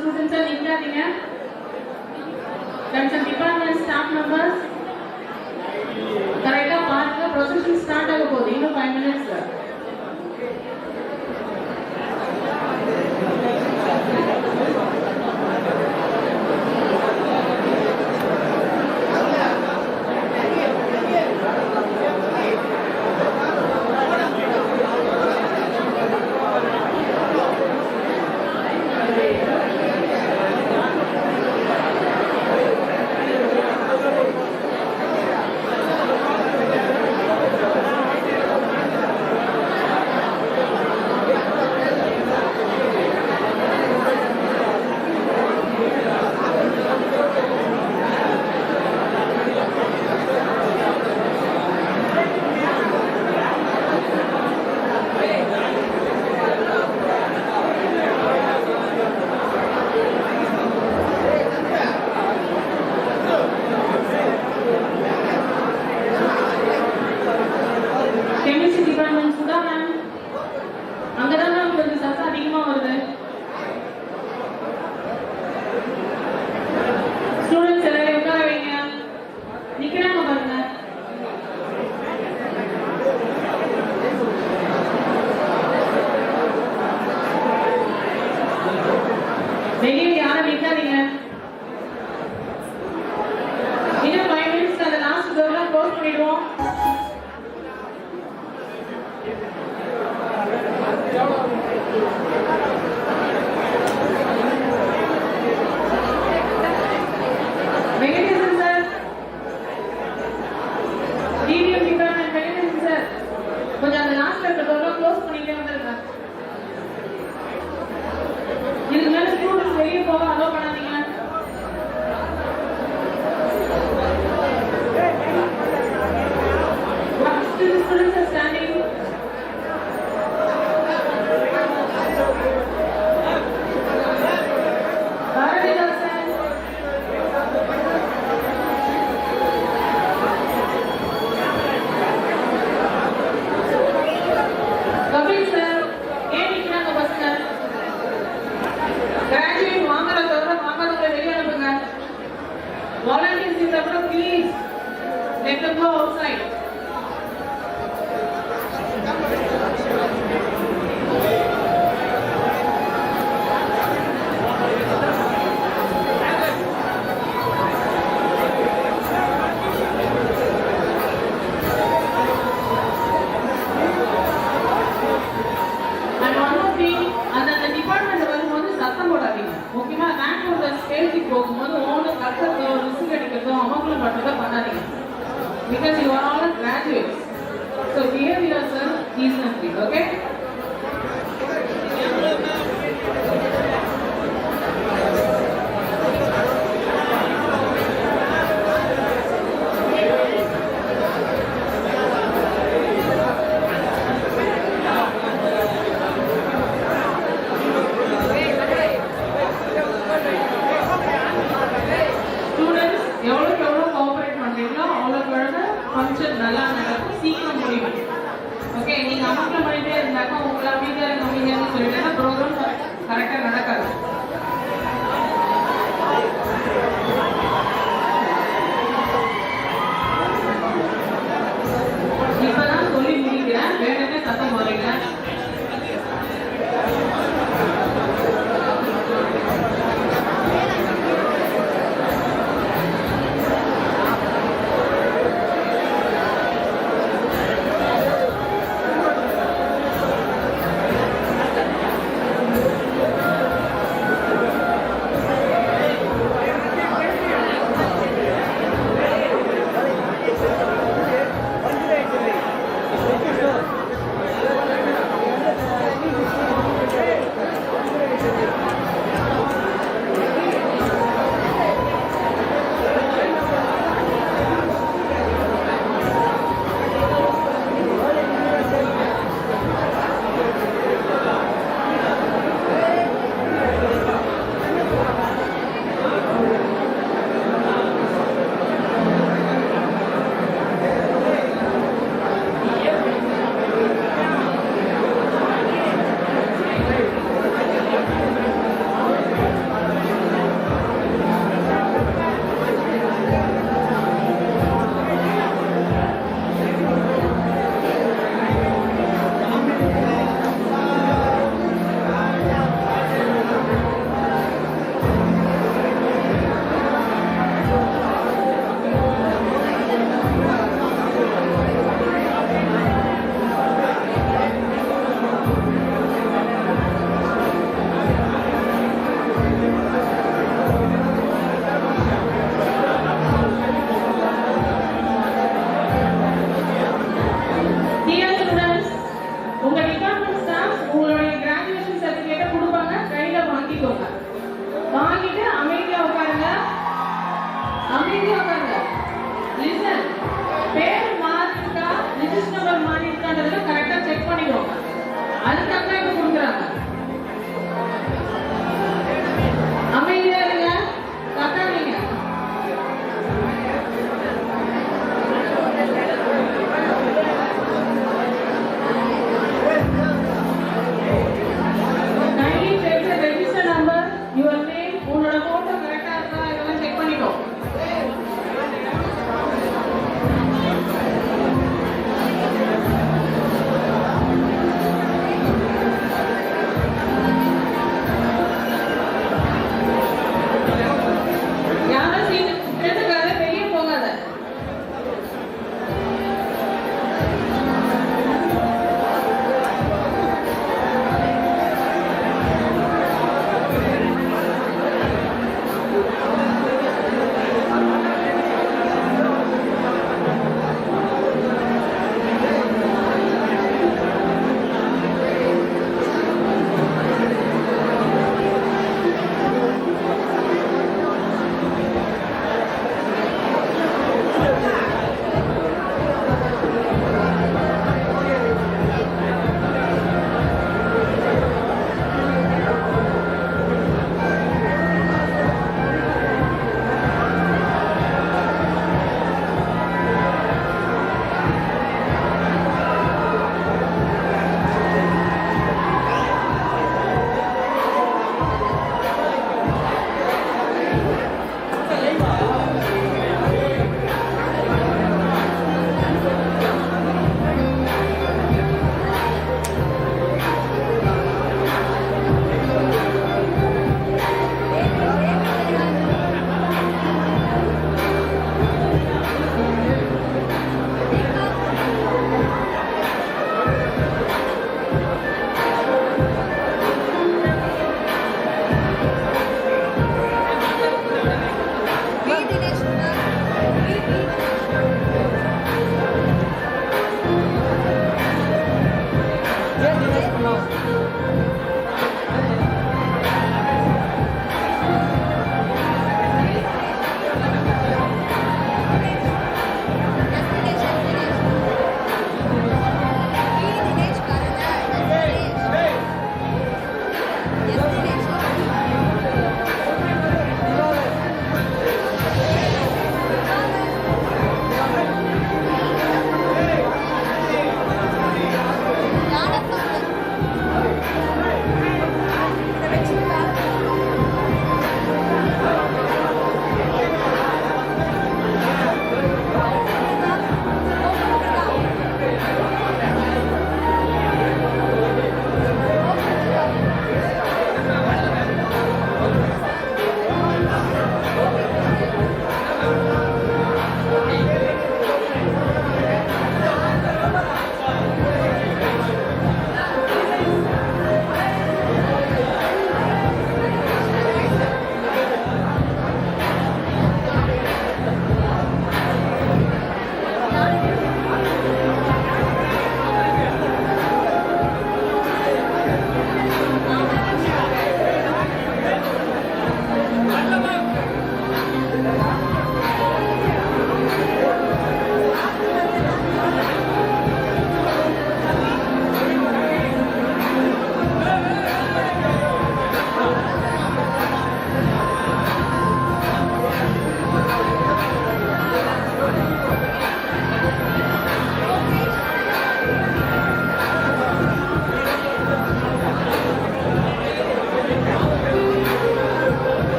students are நிக்காதீங்க. Concerned department staff members கரெக்டா பாருங்க. procession start ஆக போகுது. இன்னும் 5 minutes. Because you are all graduates. So behave yourself decently, okay?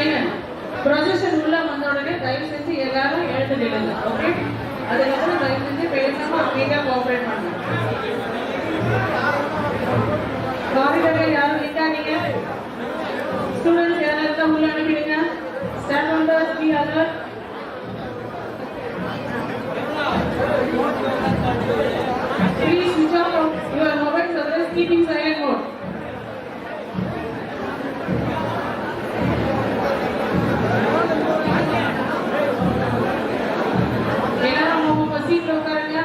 silent. Procession உள்ள வந்த உடனே தயவு செஞ்சு எல்லாரும் எழுந்து நில்லுங்க. ஓகே? அதுக்கப்புறம் தயவு செஞ்சு பேசாம அமைதியா கோஆபரேட் பண்ணுங்க. காரிடர்ல யாரும் நிக்காதீங்க. ஸ்டூடண்ட்ஸ் யாரும் இருந்தா உள்ள அனுப்பிடுங்க. Stand on the three other. Please switch off your mobiles, otherwise keep in silent mode. எல்லாரும் உங்க சீட்ல உட்காருங்க.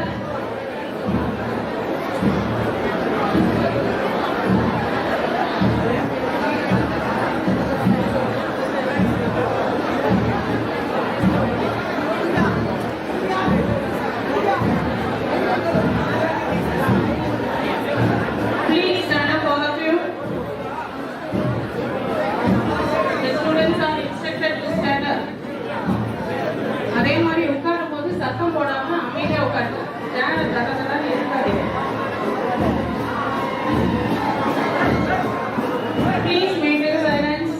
Please stand up, all of you. The students are instructed to stand up. அதே மாதிரி உட்காரும் போது சத்தம் போடாம அமைதியா உட்காருங்க. சேர தடதடன்னு இருக்காதீங்க. Please maintain silence.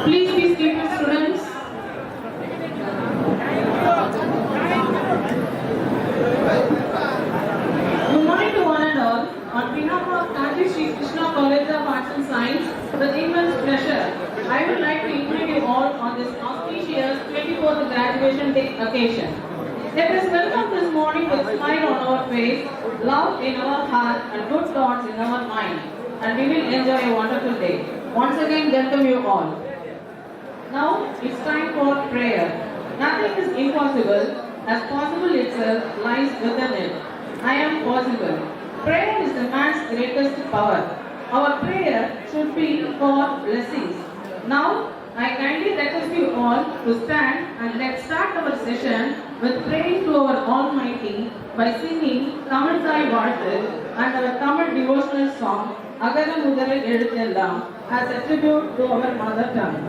Please be seated, students. Good morning to one and all. On behalf of Kanchi Shri Krishna College of Arts and Science, with immense pleasure, I would like to invite you all on this auspicious 24th graduation day occasion. Let us welcome this morning with a smile on our face, love in our heart, and good thoughts in our mind, and we will enjoy a wonderful day. Once again, welcome you all. Now it's time for prayer. Nothing is impossible, as possible itself lies within it. I am possible. Prayer is the man's greatest power. Our prayer should be for blessings. Now I kindly request you all to stand and let's start our session with praying to our Almighty by singing Tamil Thai Vaazhu and our Tamil devotional song Agara Mudara Eduthellam as a tribute to our mother tongue.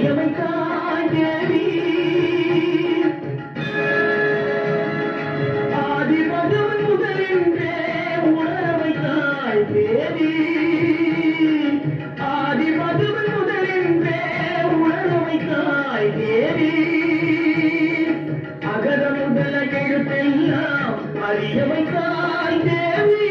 அறியமைத்தாய் தேவி ஆதிபகவன் முதலின்றே உணரவைத்தாய் தேவி ஆதிபகவன் முதலின்றே உணரவைத்தாய் தேவி அகர முதல எழுத்தெல்லாம் அறியவைத்தாய் தேவி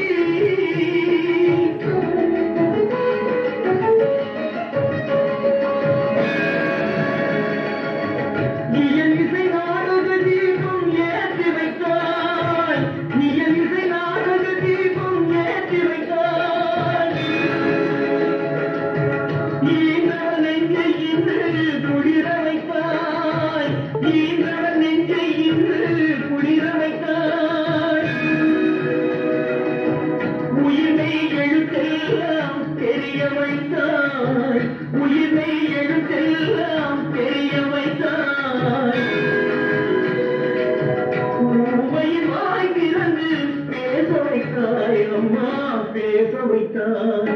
உயிரை எழுத்தெல்லாம் தெரிய வைத்தாய் உமையின் வாய் திறந்து பேச வைத்தாய் அம்மா பேச வைத்தாய்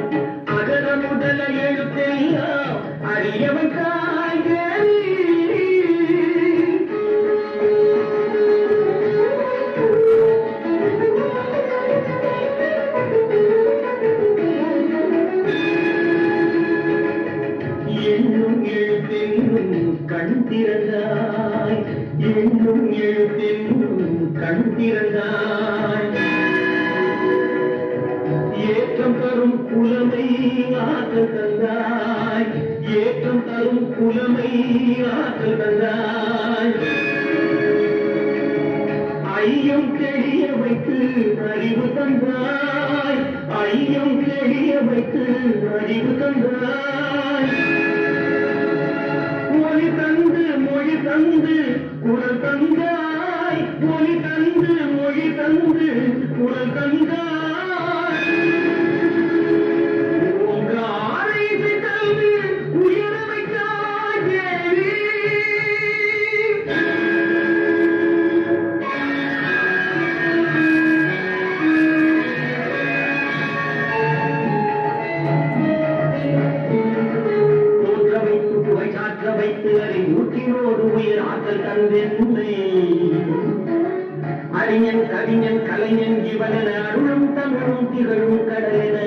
அகர முதல எழுத்தெல்லாம் அறிய வைத்தாய் தேவி எண்ணும் எழுத்தென்னும் கண் திறந்தாய் எண்ணும் எழுத்தென்னும் கண் திறந்தாய் ஏற்றம் தரும் புலமை ஆற்றல் தந்தாய் ஏற்றம் தரும் புலமை ஆற்றல் தந்தாய் ஐயம் தெரிய வைத்து அறிவு தந்தாய் ஐயம் தெரிய வைத்து அறிவு தந்தாய் மொழி தந்து குரல் தந்தாய் மொழி தந்து மொழி தந்து குரல் தந்தாய் உங்க ஆரையை தந்து உயர வைத்தாய் தேவி வைத்து அதை ஊற்றினோடு உயிர் ஆற்றல் தந்தென்னை அறிஞன் கவிஞன் கலைஞன் இவனென அருளும் தமிழும் திகழும் கடலென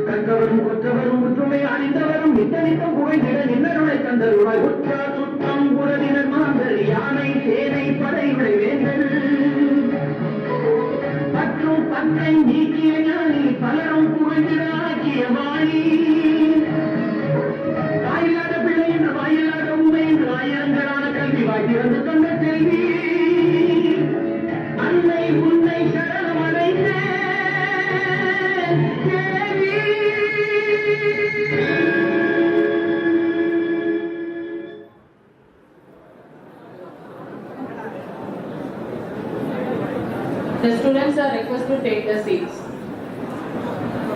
கற்றவரும் கொற்றவரும் ஒற்றுமை அறிந்தவரும் நித்தனித்தம் புகைந்திட நின்னருளை தந்தருவாய் உற்றார் சுற்றம் உறவினர் மாந்தர் யானை சேனை படைகளை வேந்தர் பற்றும் பற்றை நீக்கிய ஞானி பலரும் புகழ்ந்திட ஆக்கிய வாணி வாயிலாத பிள்ளை என்று வாயிலாத உண்மை என்று ஆயிரங்களான கல்வி வாய்த்திறந்து தந்த செல்வி அன்னை உன்னை சரணமடைந்தேன் தேவி. The students are requested to take their seats.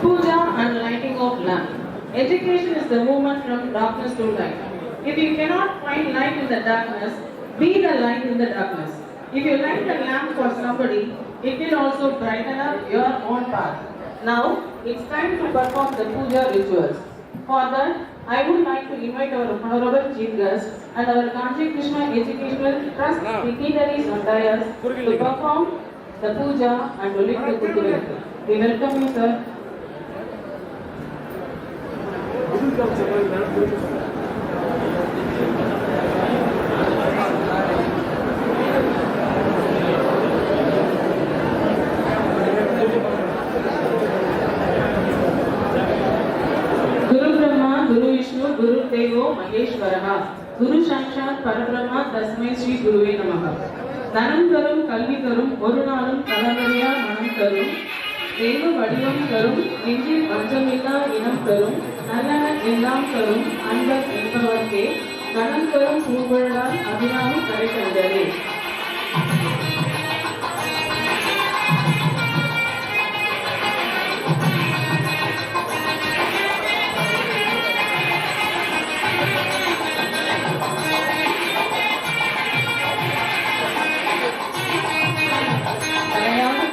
Puja and lighting of lamp. Education is the movement from darkness to light. If you cannot find light in the darkness, be the light in the darkness. If you light the lamp for somebody, it will also brighten up your own path. Now, it's time to perform the puja rituals. For that, I would like to invite our honorable chief guest and our Kanchi Krishna Educational Trust dignitaries and dayas to perform the puja and to lift the Kukuvetu. We welcome you, sir. Guru Brahma, Guru Vishnu, Guru Devo, Maheshwaraha, Guru Sakshat Parabrahma, Tasmai Shri Guruve Namaha. தனம் தரும் கல்வி தரும் ஒரு நாளும் தலைமுறையா மனம் தரும் தெய்வ வடிவம் தரும் நெஞ்சில் வஞ்சமில்லா இனம் தரும் நல்லன எல்லாம் தரும் அன்பர் என்பவர்க்கே கணம் தரும் பூங்கொழலால் அபிராமி கரை கண்டதே.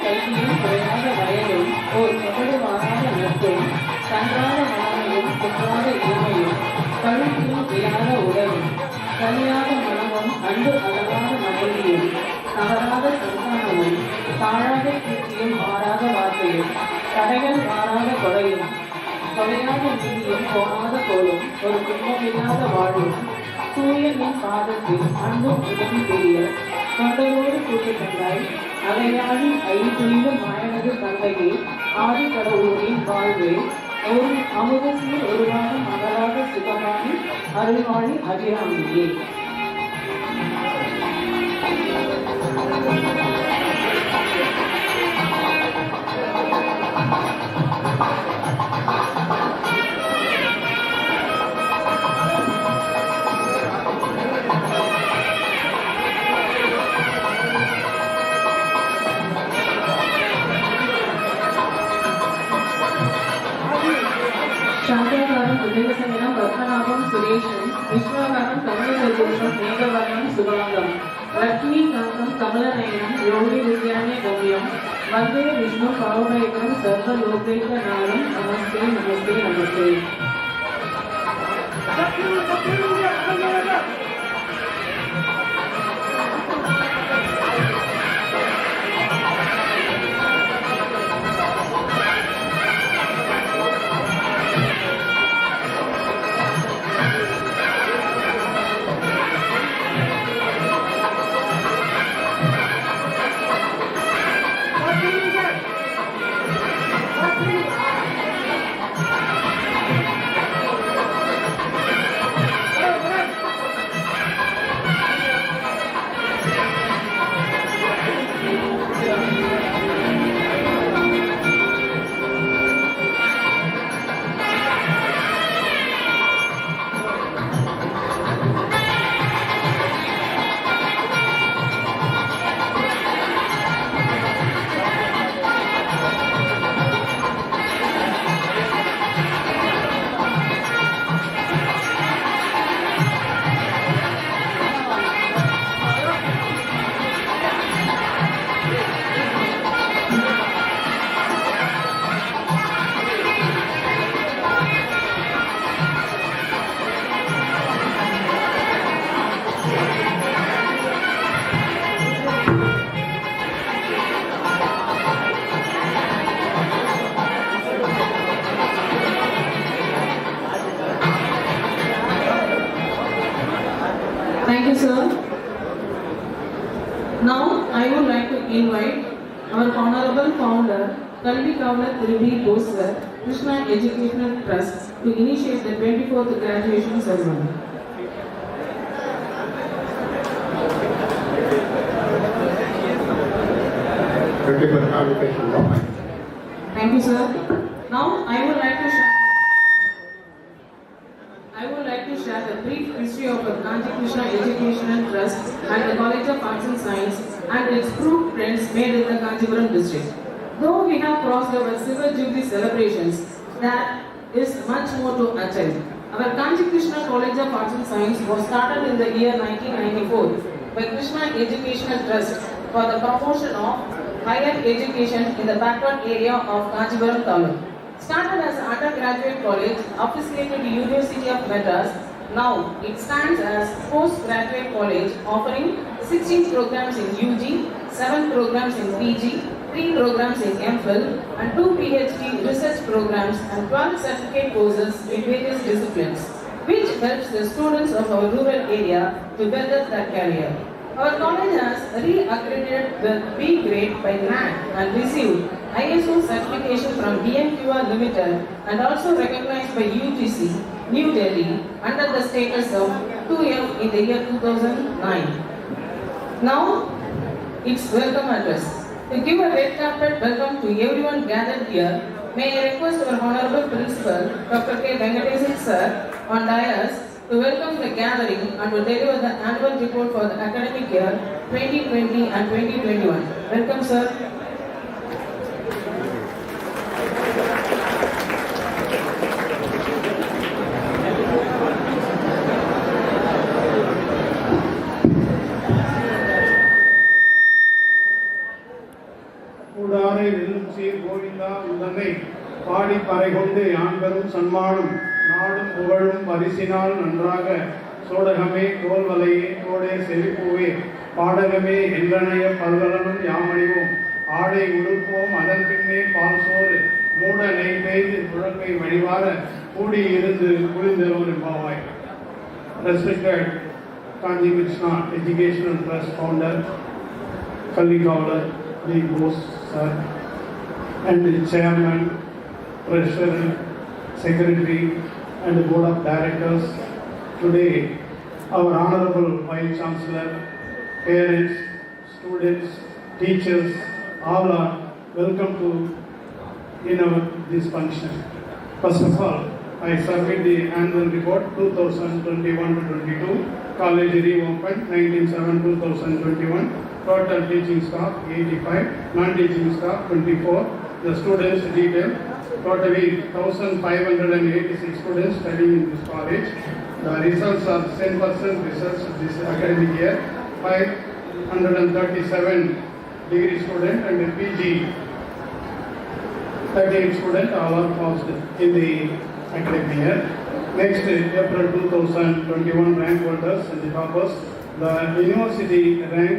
கல்வியும் குறையாத வயலும் ஓர் வாராத நட்பும் கன்றாத மனமையும் குன்றாத இளமையும் கழும் கனியாத மனமும் அன்பு அழகாத மனைவியும் தவறாத சந்தானமும் தாழாத கீர்த்தியும் மாறாத வார்த்தையும் தடைகள் மாறாத கொடையும் தொலையாத நீதியும் போனாத கோலும் ஒரு துன்பமில்லாத வாழ்வும் சூரியனின் பாதத்தில் அன்பும் உதவி பெரிய தொண்டையோடு கூட்டுக்கண்டாய் அலையாடி ஐந்துணிந்து மாயனது தந்தையே ஆதி கடவுளின் வாழ்வே ஒரு அமுதத்தில் ஒருவான மகளாக சுகமானி அருள்வாழி அபிராமியே. शांताकारण उदयसंगम पद्मनाभम सुरेशम विश्वाकारण कमलसर्वोषम मेघवर्णम सुभांगम लक्ष्मीकांतम कमलनयनम योगी विद्याने गम्यम वंदे विष्णु पावभयकरम सर्वलोकैकनाथम नमस्ते नमस्ते नमस्ते. Thank you, sir. Now, I would like to invite our honorable founder, Kalvi Kavla Thiruvi Boswar, Krishna Educational Trust, to initiate the 24th graduation ceremony. Thank you, sir. Now, I would like to share the brief history of the Kanchi Shri Krishna Educational Trust and the College of Arts and Science and its footprints made in the Kanchipuram district. Though we have crossed our Silver Jubilee celebrations, there is much more to achieve. Our Kanchi Krishna College of Arts and Science was started in the year 1994 by Krishna Educational Trust for the promotion of higher education in the backward area of Kanchipuram Taluk. Started as an undergraduate college affiliated to University of Madras, now it stands as postgraduate college offering 16 programs in UG, 7 programs in PG, 3 programs in MPhil and 2 PhD research programs and 12 certificate courses in various disciplines, which helps the students of our rural area to better their career. Our college has re-accredited with B grade by NAC and received ISO certification from BMQR Limited and also recognized by UGC, New Delhi under the status of 2F in the year 2009. Now, it's welcome address. To give a red carpet welcome to everyone gathered here, may I request our Honorable Principal, Dr. K. Venkatesan Sir, on dais to welcome the gathering and will deliver the annual report for the academic year 2020 and 2021. Welcome, sir. கூடாரை வெல்லும் சீர் கோவிந்தா உதனை பாடி பறை கொண்டு யான்பெரும் சன்மானம் நாடும் புகழும் பரிசினால் நன்றாக சோடகமே தோல்வலையே தோடே செழிப்பூவே பாடகமே என்றனைய பல்வலனும் யாமணிவோம் ஆடை உடுப்போம் அதன் பின்னே பால் சோறு மூட நெய் பெய்து முழங்கை வழிவார கூடி இருந்து குளிர்ந்தவர் பாவாய். Respected Kanchi Krishna Educational Trust Founder, Kalvi Shri Krishna, and the Chairman, Treasurer, Secretary, and the Board of Directors. Today, our Honorable Vice Chancellor, parents, students, teachers, all are welcome to this function. First of all, I submit the annual report 2021-22, college reopened 19/7/2021, total teaching staff 85, non-teaching staff 24, the students detail, totally 1,586 students studying in this college. The results are 10% results this academic year, 537 degree student and PG 38 students all are passed in the academic year. Next, April 2021 rank holders and the toppers. The university rank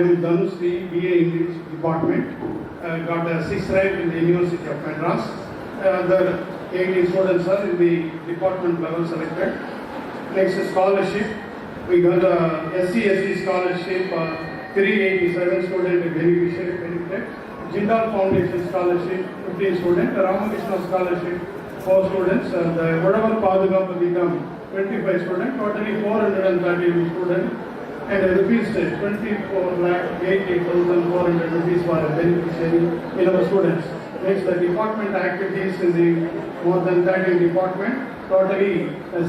M. Dharsan BA English Department got a 6th rank in the University of Madras. The 18 students are in the department level selected. Next, scholarship. We got a SC scholarship, 387 students benefited. Jindal Foundation scholarship, 15 students. Ramakrishna scholarship, 4 students. The Vadava Padagapa become 25 students. Totally 432 students. And rupees 24,80,400 rupees for a beneficiary in our students. Next, the department activities in the more than 13 department. Totally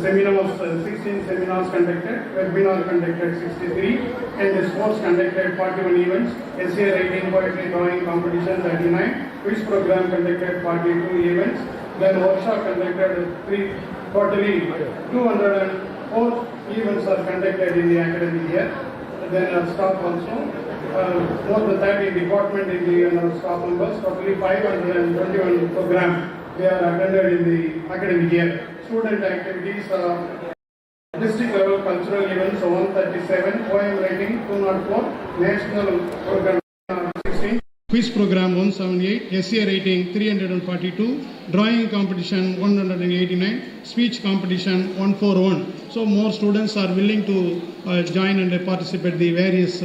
seminars, 16 seminars conducted, webinar conducted 63, and the sports conducted 41 events, essay writing, poetry, drawing competition 39, quiz program conducted 42 events, then workshop conducted 3, totally 204 events are conducted in the academic year. Then staff also, more than 30 department in the staff members, totally 521 program they are attended in the academic year. Student activities, district level cultural events 137, poem writing 204, national program 16, quiz program 178, essay writing 342, drawing competition 189, speech competition 141. So more students are willing to join and participate the various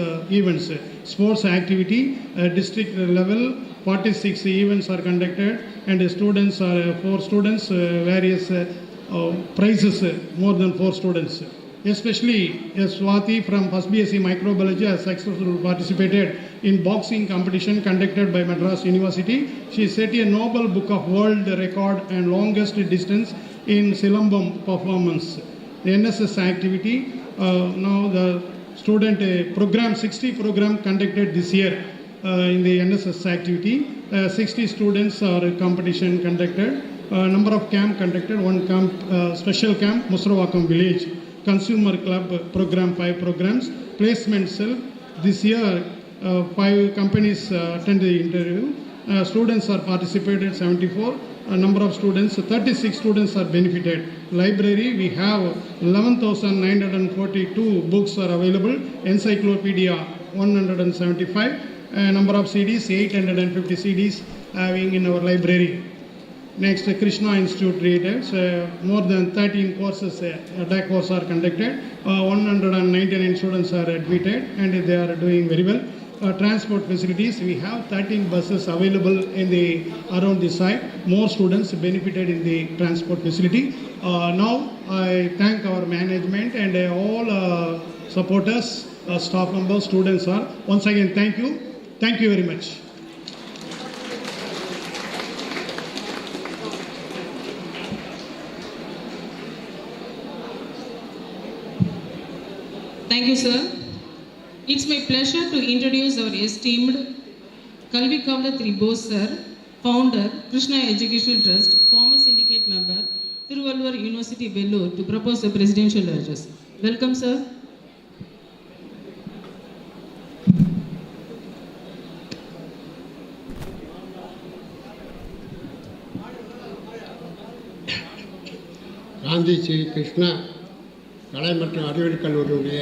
events. Sports activity, district level 46 events are conducted, and students are 4 students, various prizes, more than 4 students. Especially Swati from first BSc Microbiology has successfully participated in boxing competition conducted by Madras University. She set a Nobel Book of World Record and longest distance in Silambam performance. The NSS activity, now the student program, 60 program conducted this year in the NSS activity. 60 students are competition conducted. Number of camp conducted, 1 camp, special camp, Musravakam village. Consumer club program, 5 programs. Placement cell, this year 5 companies attend the interview. Students are participated 74. Number of students, 36 students are benefited. Library, we have 11,942 books are available. Encyclopedia 175. Number of CDs, 850 CDs having in our library. Next, Krishna Institute created more than 13 courses, attack courses are conducted. 199 students are admitted and they are doing very well. Transport facilities, we have 13 buses available in the around the site. More students benefited in the transport facility. Now I thank our management and all supporters, staff members, students are once again thank you very much. Thank you, sir. It's my pleasure to introduce our esteemed Kalvi Shri Krishna, founder, Krishna Educational Trust, former syndicate member, Tiruvallur University, Vellore, to propose the presidential address. Welcome, sir. Kanchi Shri Krishna கலை மற்றும் அறிவியல் கல்லூரியுடைய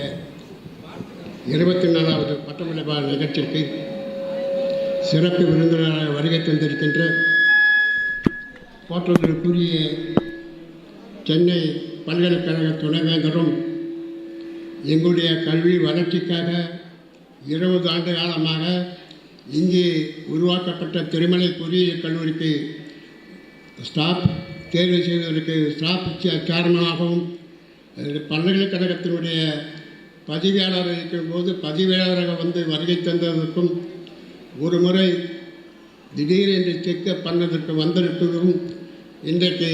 24வது பட்டமளிப்பு நிகழ்ச்சிக்கு சிறப்பு விருந்தினராக வருகை தந்திருக்கின்ற போற்றுதலுக்குரிய சென்னை பல்கலைக்கழக துணைவேந்தரும் எங்களுடைய கல்வி வளர்ச்சிக்காக 20 ஆண்டு காலமாக இங்கே உருவாக்கப்பட்ட திருமலை பொறியியல் கல்லூரிக்கு ஸ்டாஃப் தேர்வு செய்வதற்கு ஸ்டாஃப் சேர்மனாகவும் பல்கலைக்கழகத்தினுடைய பதிவியாளர் இருக்கும்போது பதிவியாளராக வந்து வருகை தந்ததற்கும் ஒரு முறை திடீரென்று செக்கப் பண்ணதற்கு வந்திருப்பதும் இன்றைக்கு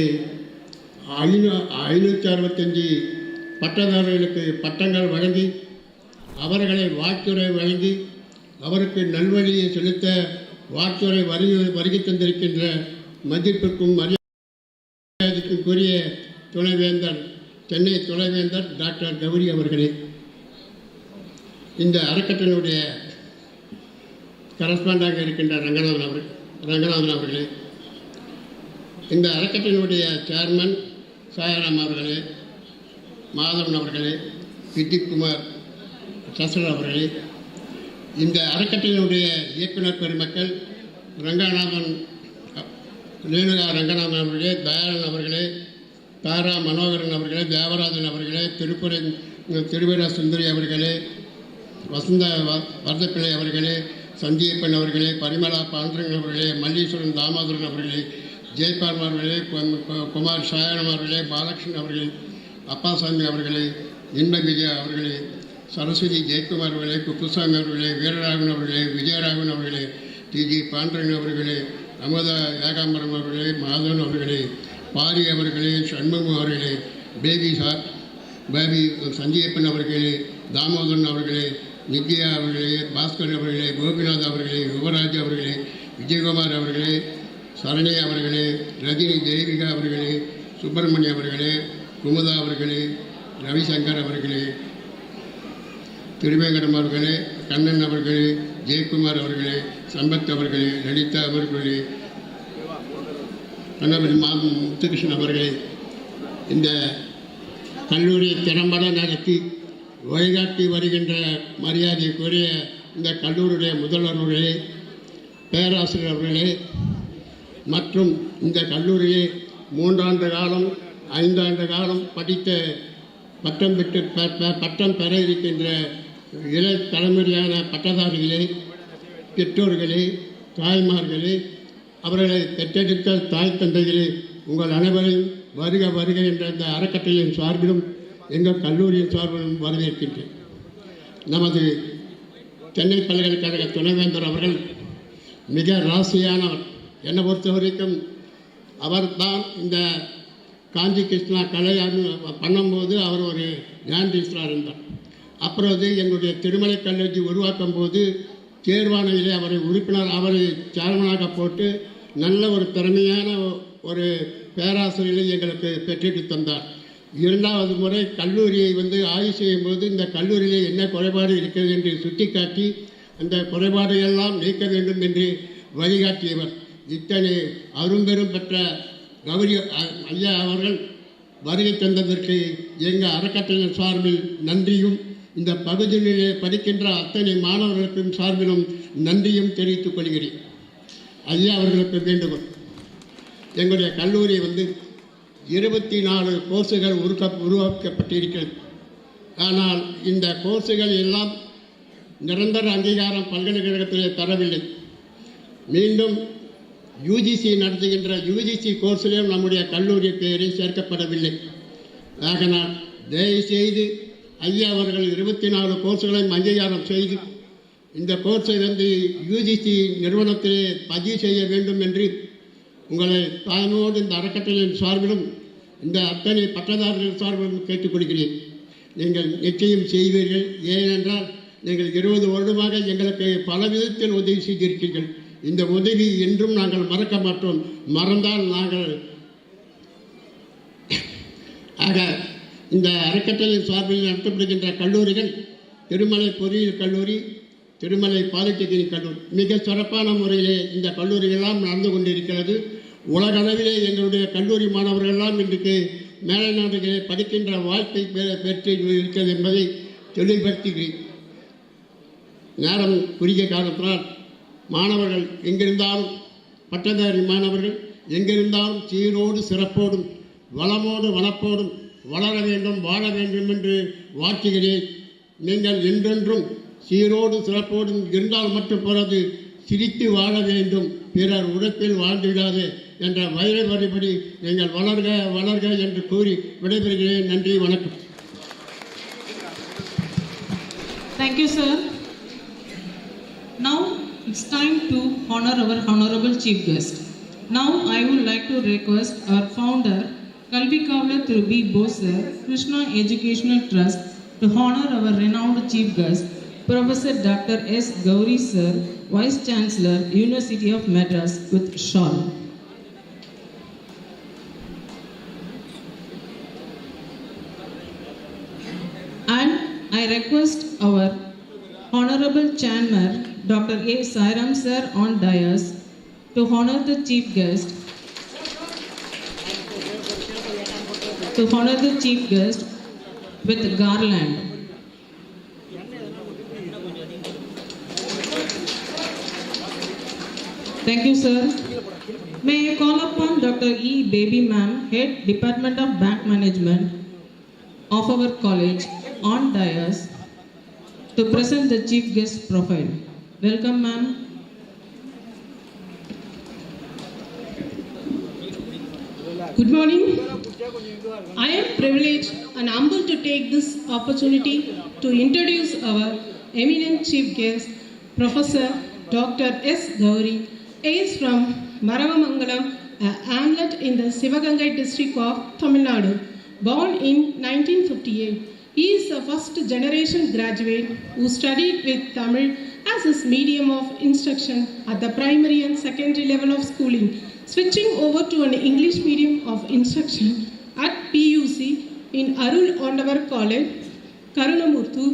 565 பட்டதாரிகளுக்கு பட்டங்கள் வழங்கி அவர்களை வாழ்த்துறை வழங்கி அவருக்கு நல்வழியை செலுத்த வாழ்த்துறை வருகை தந்திருக்கின்ற மதிப்பிற்கும் மரியாதைக்குரிய துணைவேந்தர் சென்னை துணைவேந்தர் டாக்டர் கௌரி அவர்களே, இந்த அறக்கட்டளையுடைய கரஸ்பாண்டாக இருக்கின்ற ரங்கநாதன் அவர்களே, இந்த அறக்கட்டளையுடைய சேர்மன் சாயாராம் அவர்களே, மாதவன் அவர்களே, வித்யுத்குமார் சஸ்ரர் அவர்களே, இந்த அறக்கட்டளையினுடைய இயக்குனர் பெருமக்கள் ரேணுகா ரங்கநாதன் அவர்களே, தயாளன் அவர்களே, தாரா மனோகரன் அவர்களே, தேவராஜன் அவர்களே, திருவிழா சுந்தரி அவர்களே, வசந்த வரதப்பிள்ளை அவர்களே, சஞ்சீப்பன் அவர்களே, பரிமளா பாண்டரங்கன் அவர்களே, மல்லீஸ்வரன் தாமோதரன் அவர்களே, ஜெயபால் அவர்களே, குமார் சாயனம் அவர்களே, பாலகிருஷ்ணன் அவர்களே, அப்பாசாமி அவர்களே, இன்பவிஜயா அவர்களே, சரஸ்வதி ஜெயக்குமார் அவர்களே, குப்புசாமி அவர்களே, வீரராகவன் அவர்களே, விஜயராகவன் அவர்களே, டிஜி பாண்டரங்கன் அவர்களே, அமுதா ஏகாம்பரம் அவர்களே, மாதவன் அவர்களே, பாரி அவர்களே, சண்முகம் அவர்களே, பேபி சஞ்சீப்பன் அவர்களே, தாமோதரன் அவர்களே, நித்யா அவர்களே, பாஸ்கர் அவர்களே, கோபிநாத் அவர்களே, யுவராஜ் அவர்களே, விஜயகுமார் அவர்களே, சரணே அவர்களே, ரஜினி தேவிகா அவர்களே, சுப்பிரமணியம் அவர்களே, குமுதா அவர்களே, ரவிசங்கர் அவர்களே, திருவேங்கடம் அவர்களே, கண்ணன் அவர்களே, ஜெயக்குமார் அவர்களே, சம்பத் அவர்களே, லலிதா அவர்களே, முத்துகிருஷ்ணன் அவர்களே, இந்த கல்லூரியை திறம்பட நடத்தி வழிகாட்டி வருகின்ற மரியாதைக்குரிய இந்த கல்லூரியுடைய முதல்வர்களே, பேராசிரியர் அவர்களே மற்றும் இந்த கல்லூரியை 3 ஆண்டு காலம் 5 ஆண்டு காலம் படித்த பட்டம் பெற இருக்கின்ற இளை தலைமுறையான பட்டதாரிகளே, பெற்றோர்களே, தாய்மார்களே, அவர்களை பெற்றெடுத்த தாய் தந்தைகளே, உங்கள் அனைவரையும் வருக வருக என்ற இந்த அறக்கட்டளையின் சார்பிலும் எங்கள் கல்லூரியின் சார்பிலும் வரவேற்கின்றேன். நமது சென்னை பல்கலைக்கழக துணைவேந்தர் அவர்கள் மிக ராசியானவர். என்னை பொறுத்த வரைக்கும் அவர்தான் இந்த காஞ்சி கிருஷ்ணா கலை பண்ணும்போது அவர் ஒரு ஞானதீஸ்வரர் இருந்தார். அப்புறம் எங்களுடைய திருமலை கல்லூரி உருவாக்கும் போது தேர்வாணையிலே அவரை சேர்மனாக போட்டு நல்ல ஒரு திறமையான ஒரு பேராசிரியரை எங்களுக்கு பெற்றுட்டு தந்தார். 2வது முறை கல்லூரியை ஆய்வு செய்யும்போது இந்த கல்லூரியில் என்ன குறைபாடு இருக்கிறது என்று சுட்டிக்காட்டி அந்த குறைபாடுகளெல்லாம் நீக்க வேண்டும் என்று வழிகாட்டியவர். இத்தனை அரும்பெரும் பெற்ற கௌரி ஐயா அவர்கள் வருகை தந்ததற்கு எங்கள் அறக்கட்டளையின் சார்பில் நன்றியும், இந்த பகுதியிலே படிக்கின்ற அத்தனை மாணவர்களுக்கும் சார்பிலும் நன்றியும் தெரிவித்துக் கொள்கிறேன். ஐயா அவர்களுக்கு வேண்டுகோள், எங்களுடைய கல்லூரி 24 கோர்ஸுகள் உருவாக்கப்பட்டிருக்கிறது. ஆனால் இந்த கோர்ஸுகள் எல்லாம் நிரந்தர அங்கீகாரம் பல்கலைக்கழகத்திலே தரவில்லை. மீண்டும் யூஜிசி நடத்துகின்ற யூஜிசி கோர்ஸிலும் நம்முடைய கல்லூரி பெயரை சேர்க்கப்படவில்லை. ஆகனால் தயவுசெய்து ஐயா அவர்கள் 24 கோர்ஸுகளையும் அங்கீகாரம் செய்து இந்த கோர்ஸை யூஜிசி நிறுவனத்திலே பதிவு செய்ய வேண்டும் என்று உங்களை தாய்மோடு இந்த அறக்கட்டளையின் சார்பிலும் இந்த அத்தனை பட்டதாரிகள் சார்பிலும் கேட்டுக்கொள்கிறேன். நீங்கள் நிச்சயம் செய்வீர்கள். ஏனென்றால் நீங்கள் 20 வருடமாக எங்களுக்கு பல விதத்தில் உதவி செய்திருக்கிறீர்கள். இந்த உதவி என்றும் நாங்கள் மறக்க மாட்டோம். மறந்தால் நாங்கள் ஆக இந்த அறக்கட்டளையின் சார்பில் நடத்தப்படுகின்ற கல்லூரிகள் திருமலை பொறியியல் கல்லூரி, திருமலை பாலிடெக்னிக் கல்லூரி மிக சிறப்பான முறையிலே இந்த கல்லூரிகளெல்லாம் நடந்து கொண்டிருக்கிறது. உலகளவிலே எங்களுடைய கல்லூரி மாணவர்களெல்லாம் இன்றைக்கு மேலை நாடுகளிலே படிக்கின்ற வாய்ப்பை பெற்று இருக்கிறது என்பதை தெளிவுபடுத்துகிறேன். நேரம் குறுகிய காலத்தினால் மாணவர்கள் எங்கிருந்தாலும், பட்டதாரி மாணவர்கள் எங்கிருந்தாலும் சீரோடு சிறப்போடும் வளமோடு வனப்போடும் வளர வேண்டும், வாழ வேண்டும் என்று வாழ்த்துகிறேன். நீங்கள் என்றென்றும் சீரோடு சிறப்போடும் இருந்தால் மட்டும் போறது, சிரித்து வாழ வேண்டும், பிறர் உழைப்பில் வாழ்ந்துவிடாது என்ற வழிபடி நீங்கள் வளர்க வளர்க என்று கூறி விடைபெறுகிறேன். நன்றி, வணக்கம். Thank you, sir. Now it's time to honor our honorable chief guest. Now I would like to request our founder, Kalvi Kavla through B. Bose, Krishna Educational Trust, to honor our renowned chief guest, Professor Dr. S. Gauri sir, Vice Chancellor, University of Madras, with shawl. And I request our Honorable Chairman, Dr. A. Sairam sir on dais, to honor the chief guest. With garland. Thank you, sir. May I call upon Dr. E. Baby Ma'am, Head Department of Bank Management of our college, on dais, to present the chief guest profile. Welcome, ma'am. Good morning. I am privileged and humbled to take this opportunity to introduce our eminent chief guest, Professor Dr. S. Gauri. He is from Maravamangalam, a hamlet in the Sivagangai district of Tamil Nadu. Born in 1958, he is a first generation graduate who studied with Tamil as his medium of instruction at the primary and secondary level of schooling, switching over to an English medium of instruction at PUC in Arul Ondavar College, Karunamurthu,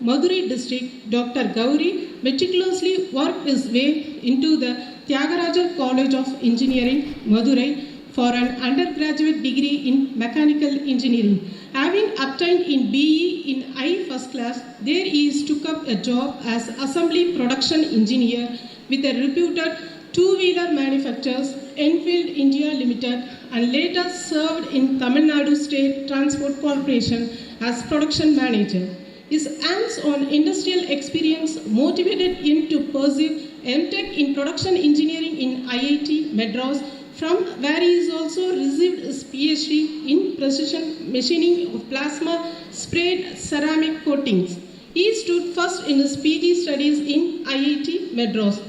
Madurai district. Dr. Gauri meticulously worked his way into the Tyagaraja College of Engineering, Madurai, for an undergraduate degree in mechanical engineering. Having obtained in BE in I first class, there he took up a job as assembly production engineer with a reputed two-wheeler manufacturers, Enfield India Limited, and later served in Tamil Nadu State Transport Corporation as production manager. His hands-on industrial experience motivated him to pursue MTech in production engineering in IIT Madras, from where he is also received his PhD in precision machining of plasma sprayed ceramic coatings. He stood first in his PG studies in IIT Madras.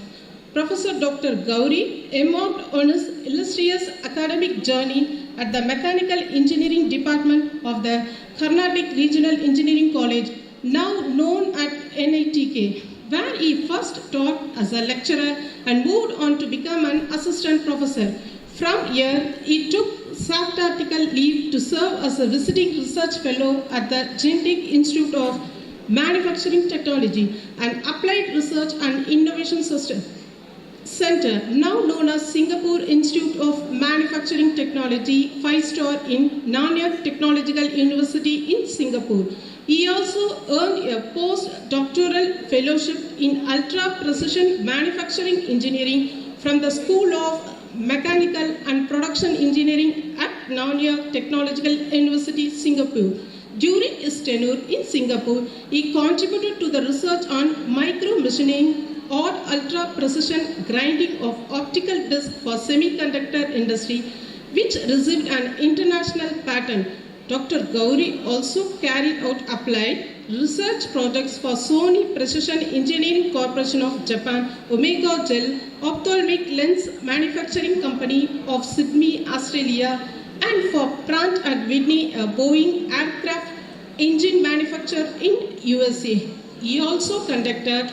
Professor Dr. Gauri embarked on his illustrious academic journey at the Mechanical Engineering Department of the Carnatic Regional Engineering College, now known as NITK, where he first taught as a lecturer and moved on to become an assistant professor. From here, he took sabbatical leave to serve as a visiting research fellow at the Genetic Institute of Manufacturing Technology and Applied Research and Innovation Center, now known as Singapore Institute of Manufacturing Technology, 5-star in Nanyang Technological University in Singapore. He also earned a postdoctoral fellowship in ultra precision manufacturing engineering from the School of Mechanical and Production Engineering at Nanyang Technological University, Singapore. During his tenure in Singapore, he contributed to the research on micro machining or ultra precision grinding of optical disc for semiconductor industry, which received an international patent. Dr. Gauri also carried out applied research projects for Sony Precision Engineering Corporation of Japan, Omega Gel Ophthalmic Lens Manufacturing Company of Sydney, Australia, and for Pratt and Whitney, a Boeing aircraft engine manufacturer in USA. He also conducted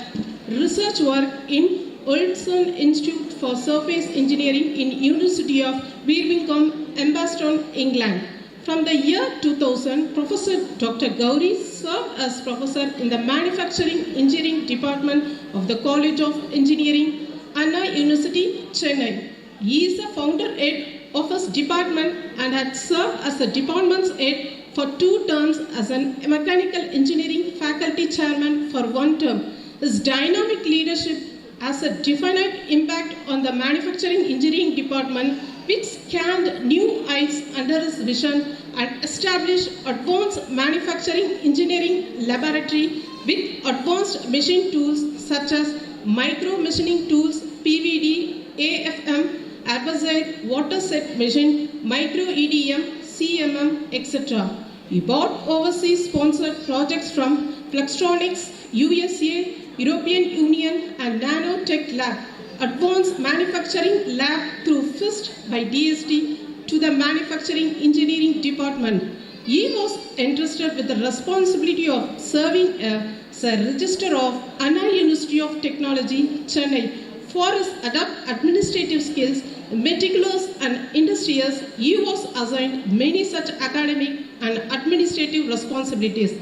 research work in Olson Institute for Surface Engineering in University of Birmingham, Ambassador, England. From the year 2000, Professor Dr. Gauri served as professor in the Manufacturing Engineering Department of the College of Engineering, Anna University, Chennai. He is the founder head of his department and had served as the department's head for 2 terms as a mechanical engineering faculty chairman for 1 term. His dynamic leadership has a definite impact on the manufacturing engineering department, which scanned new heights under his vision and established advanced manufacturing engineering laboratory with advanced machine tools such as micro machining tools, PVD, AFM, Herbicide, water set machine, micro EDM, CMM, etc. He brought overseas sponsored projects from Flextronics, USA, European Union and Nanotech Lab, Advanced Manufacturing Lab through FIST by DST to the Manufacturing Engineering Department. He was entrusted with the responsibility of serving as a Register of Anna University of Technology, Chennai. For his adept administrative skills, meticulous and industrious, he was assigned many such academic and administrative responsibilities.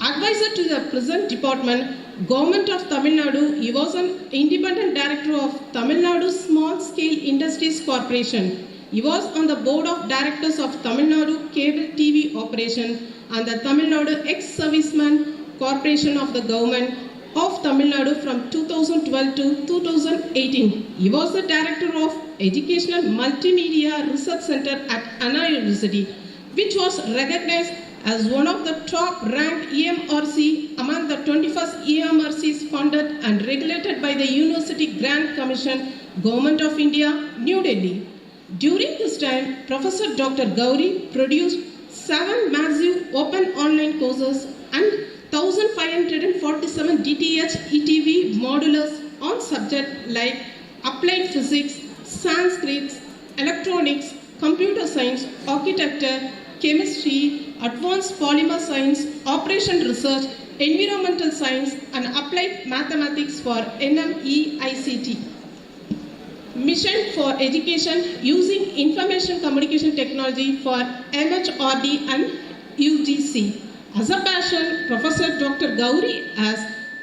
Advisor to the present department, Government of Tamil Nadu, he was an independent director of Tamil Nadu Small Scale Industries Corporation. He was on the board of directors of Tamil Nadu Cable TV Operation and the Tamil Nadu Ex-Serviceman Corporation of the Government of Tamil Nadu from 2012 to 2018. He was the director of Educational Multimedia Research Center at Anna University, which was recognized as one of the top-ranked EMRC among the 21st EMRCs funded and regulated by the University Grant Commission, Government of India, New Delhi. During this time, Professor Dr. Gauri produced 7 massive open online courses and 1,547 DTH ETV modulars on subjects like applied physics, Sanskrit, electronics, computer science, architecture, chemistry, advanced polymer science, operation research, environmental science, and applied mathematics for NMEICT. Mission for Education using Information Communication Technology for MHRD and UGC. As a passion, Professor Dr. Gauri has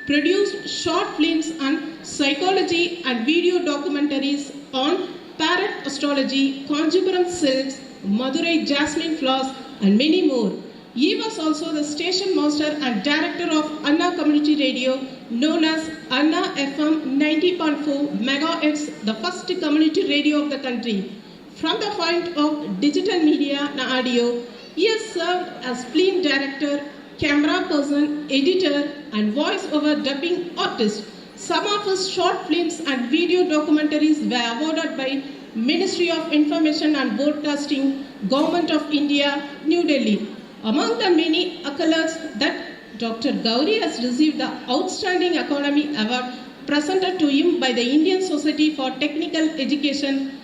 produced short films on psychology and video documentaries on parrot astrology, Kanchipuram silks, Madurai jasmine flowers, and many more. He was also the station master and director of Anna Community Radio, known as Anna FM 90.4 MHz, the first community radio of the country. From the point of digital media and audio, he has served as film director, camera person, editor, and voice-over dubbing artist. Some of his short films and video documentaries were awarded by Ministry of Information and Broadcasting, Government of India, New Delhi. Among the many accolades that Dr. Gauri has received the Outstanding Academy Award presented to him by the Indian Society for Technical Education,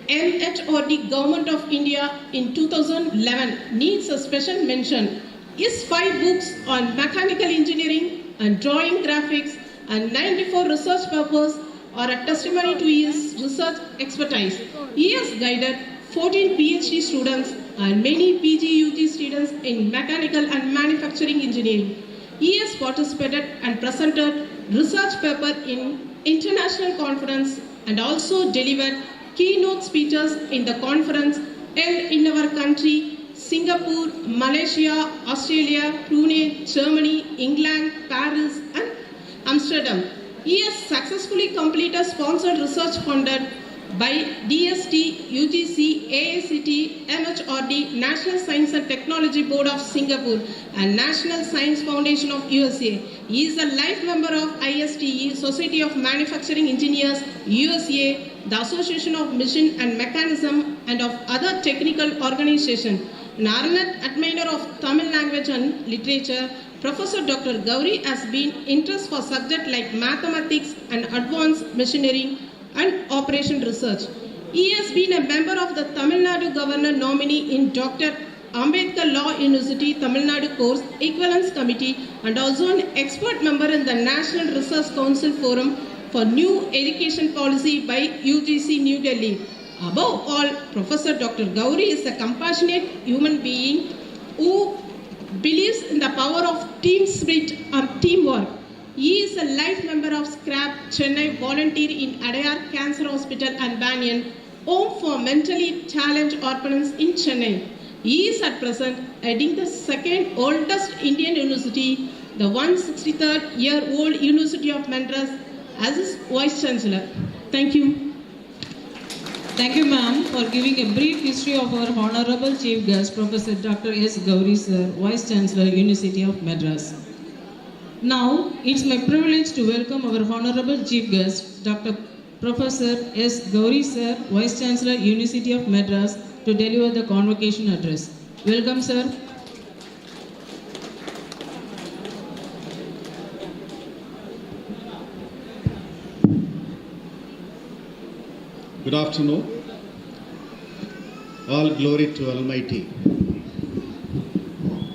MHRD, Government of India in 2011 needs a special mention. His 5 books on mechanical engineering and drawing graphics and 94 research papers are a testimony to his research expertise. He has guided 14 PhD students and many PG/UG students in mechanical and manufacturing engineering. He has participated and presented research paper in international conference and also delivered keynote speeches in the conference held in our country, Singapore, Malaysia, Australia, Brunei, Germany, England, Paris, and Amsterdam. He has successfully completed sponsored research funded by DST, UGC, AICT, MHRD, National Science and Technology Board of Singapore, and National Science Foundation of USA. He is a life member of ISTE, Society of Manufacturing Engineers, USA, the Association of Machine and Mechanism, and of other technical organizations. An ardent admirer of Tamil language and literature, Professor Dr. Gauri has been interest for subjects like mathematics and advanced machinery and operation research. He has been a member of the Tamil Nadu Governor nominee in Dr. Ambedkar Law University Tamil Nadu Course Equivalence Committee and also an expert member in the National Research Council Forum for New Education Policy by UGC New Delhi. Above all, Professor Dr. Gauri is a compassionate human being who believes in the power of team spirit and teamwork. He is a life member of SCRAP, Chennai, volunteer in Adayar Cancer Hospital and Banyan, home for mentally challenged orphans in Chennai. He is at present heading the second oldest Indian university, the 163-year-old University of Madras, as his Vice Chancellor. Thank you. Thank you, ma'am, for giving a brief history of our Honorable Chief Guest, Professor Dr. S. Gauri, sir, Vice Chancellor, University of Madras. Now, it's my privilege to welcome our Honorable Chief Guest, Dr. Professor S. Gauri, sir, Vice Chancellor, University of Madras, to deliver the convocation address. Welcome, sir. Good afternoon. All glory to Almighty.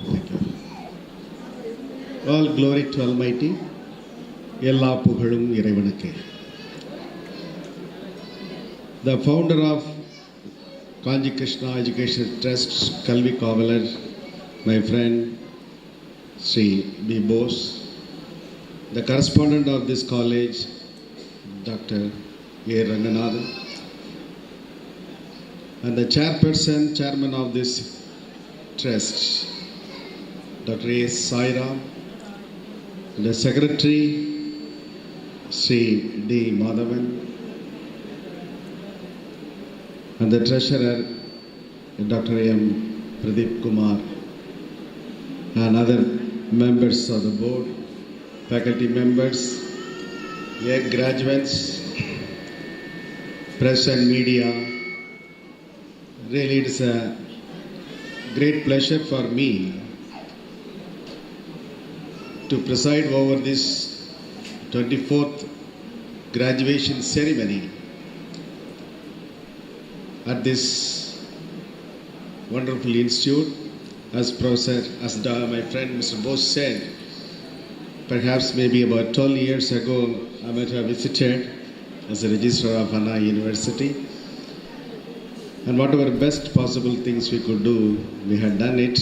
Thank you. All glory to Almighty. எல்லா புகழும் இறைவனுக்கே. The founder of Kanchi Krishna Education Trust, Kalvi Kavalar, my friend Sri B. Bose, the correspondent of this college, Dr. A. Ranganathan, and the chairman of this trust, Dr. A. Sairam, and the secretary, Sri D. Madhavan, and the treasurer, Dr. M. Pradeep Kumar, and other members of the board, faculty members, young graduates, press and media. Really, it's a great pleasure for me to preside over this 24th graduation ceremony at this wonderful institute. As my friend Mr. Bose said, perhaps maybe about 12 years ago, I might have visited as a registrar of Anna University. And whatever best possible things we could do, we had done it.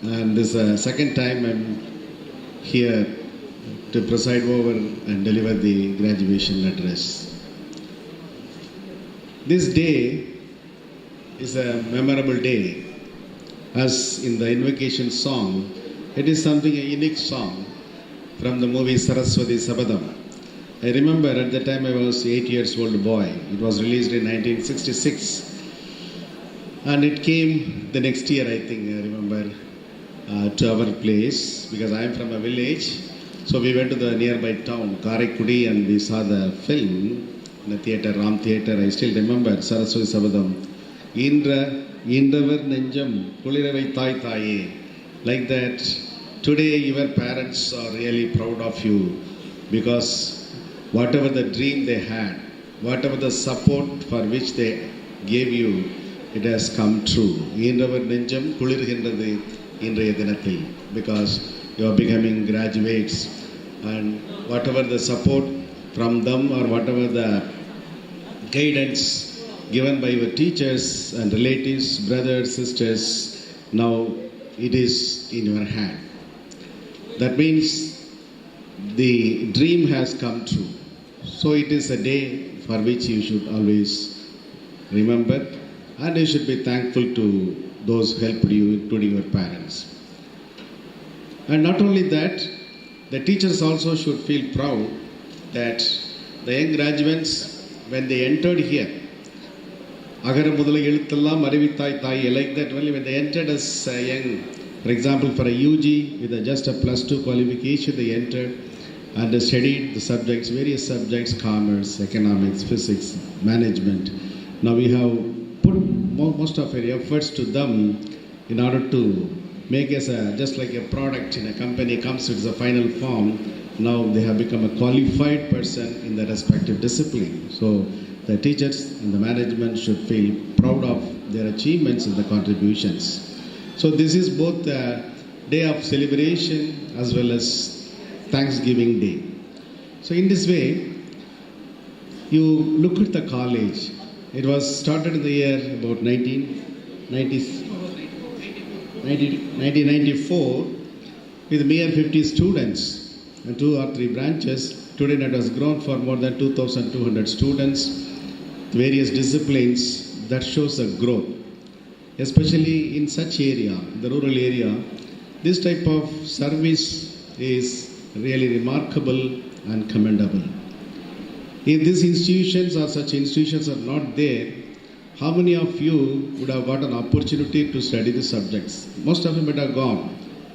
And this is the second time I'm here to preside over and deliver the graduation address. This day is a memorable day. As in the invocation song, it is something, a unique song from the movie Saraswati Sabadam. I remember at the time I was 8 years old boy. It was released in 1966. And it came the next year, I think, I remember, to our place, because I am from a village. So we went to the nearby town, Karaikudi, and we saw the film in the theatre, Ram Theatre. I still remember Saraswati Sabadam. Indravar Nenjam, Kuliravai Thai Thaye. Like that, today your parents are really proud of you, because whatever the dream they had, whatever the support for which they gave you, it has come true. Indravar Nenjam Kulirgindrathu Indraya Dinathil, because you are becoming graduates, and whatever the support from them or whatever the guidance given by your teachers and relatives, brothers, sisters, now it is in your hand. That means the dream has come true. So it is a day for which you should always remember, and you should be thankful to those who helped you, including your parents. And not only that, the teachers also should feel proud that the young graduates, when they entered here, Agara Mudala Eluthallam Arivithai Thai, like that only when they entered as a young, for example, for a UG with just a +2 qualification, they entered and they studied the subjects, various subjects, commerce, economics, physics, management. Now we have put most of our efforts to them in order to make us just like a product in a company comes with the final form. Now they have become a qualified person in their respective discipline. So the teachers and the management should feel proud of their achievements and the contributions. So this is both a day of celebration as well as Thanksgiving Day. So in this way, you look at the college. It was started in the year about 1994 with mere 50 students and 2 or 3 branches. Today it has grown for more than 2,200 students. various disciplines, that shows a growth. Especially in such area, the rural area, this type of service is really remarkable and commendable. If these institutions or such institutions are not there, how many of you would have got an opportunity to study the subjects? Most of them might have gone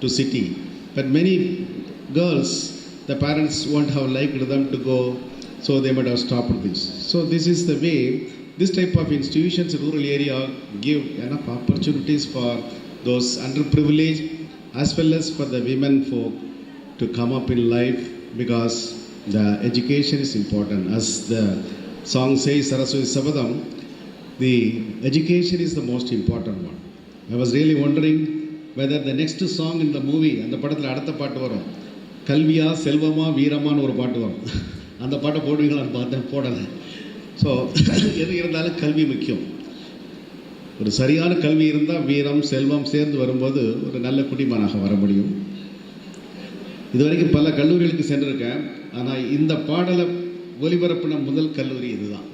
to city, but many girls, the parents won't have liked them to go, so they might have stopped this. So this is the way this type of institutions in rural area give enough opportunities for those underprivileged as well as for the women folk to come up in life, because the education is important. As the song says, Saraswati Sabadam, the education is the most important one. I was really wondering whether the next song in the movie, and the படத்தில் அடுத்த பாட்டு வரும், கல்வியா செல்வமா வீரமான்னு ஒரு பாட்டு வரும், அந்த பாட்டை போடுவீங்களான்னு பார்த்தேன், போடலை. ஸோ எது இருந்தாலும் கல்வி முக்கியம். ஒரு சரியான கல்வி இருந்தால் வீரம் செல்வம் சேர்ந்து வரும்போது ஒரு நல்ல குடிமகனாக வர முடியும். இதுவரைக்கும் பல கல்லூரிகளுக்கு சென்றிருக்கேன், ஆனால் இந்த பாடலை ஒலிபரப்பின முதல் கல்லூரி இதுதான்.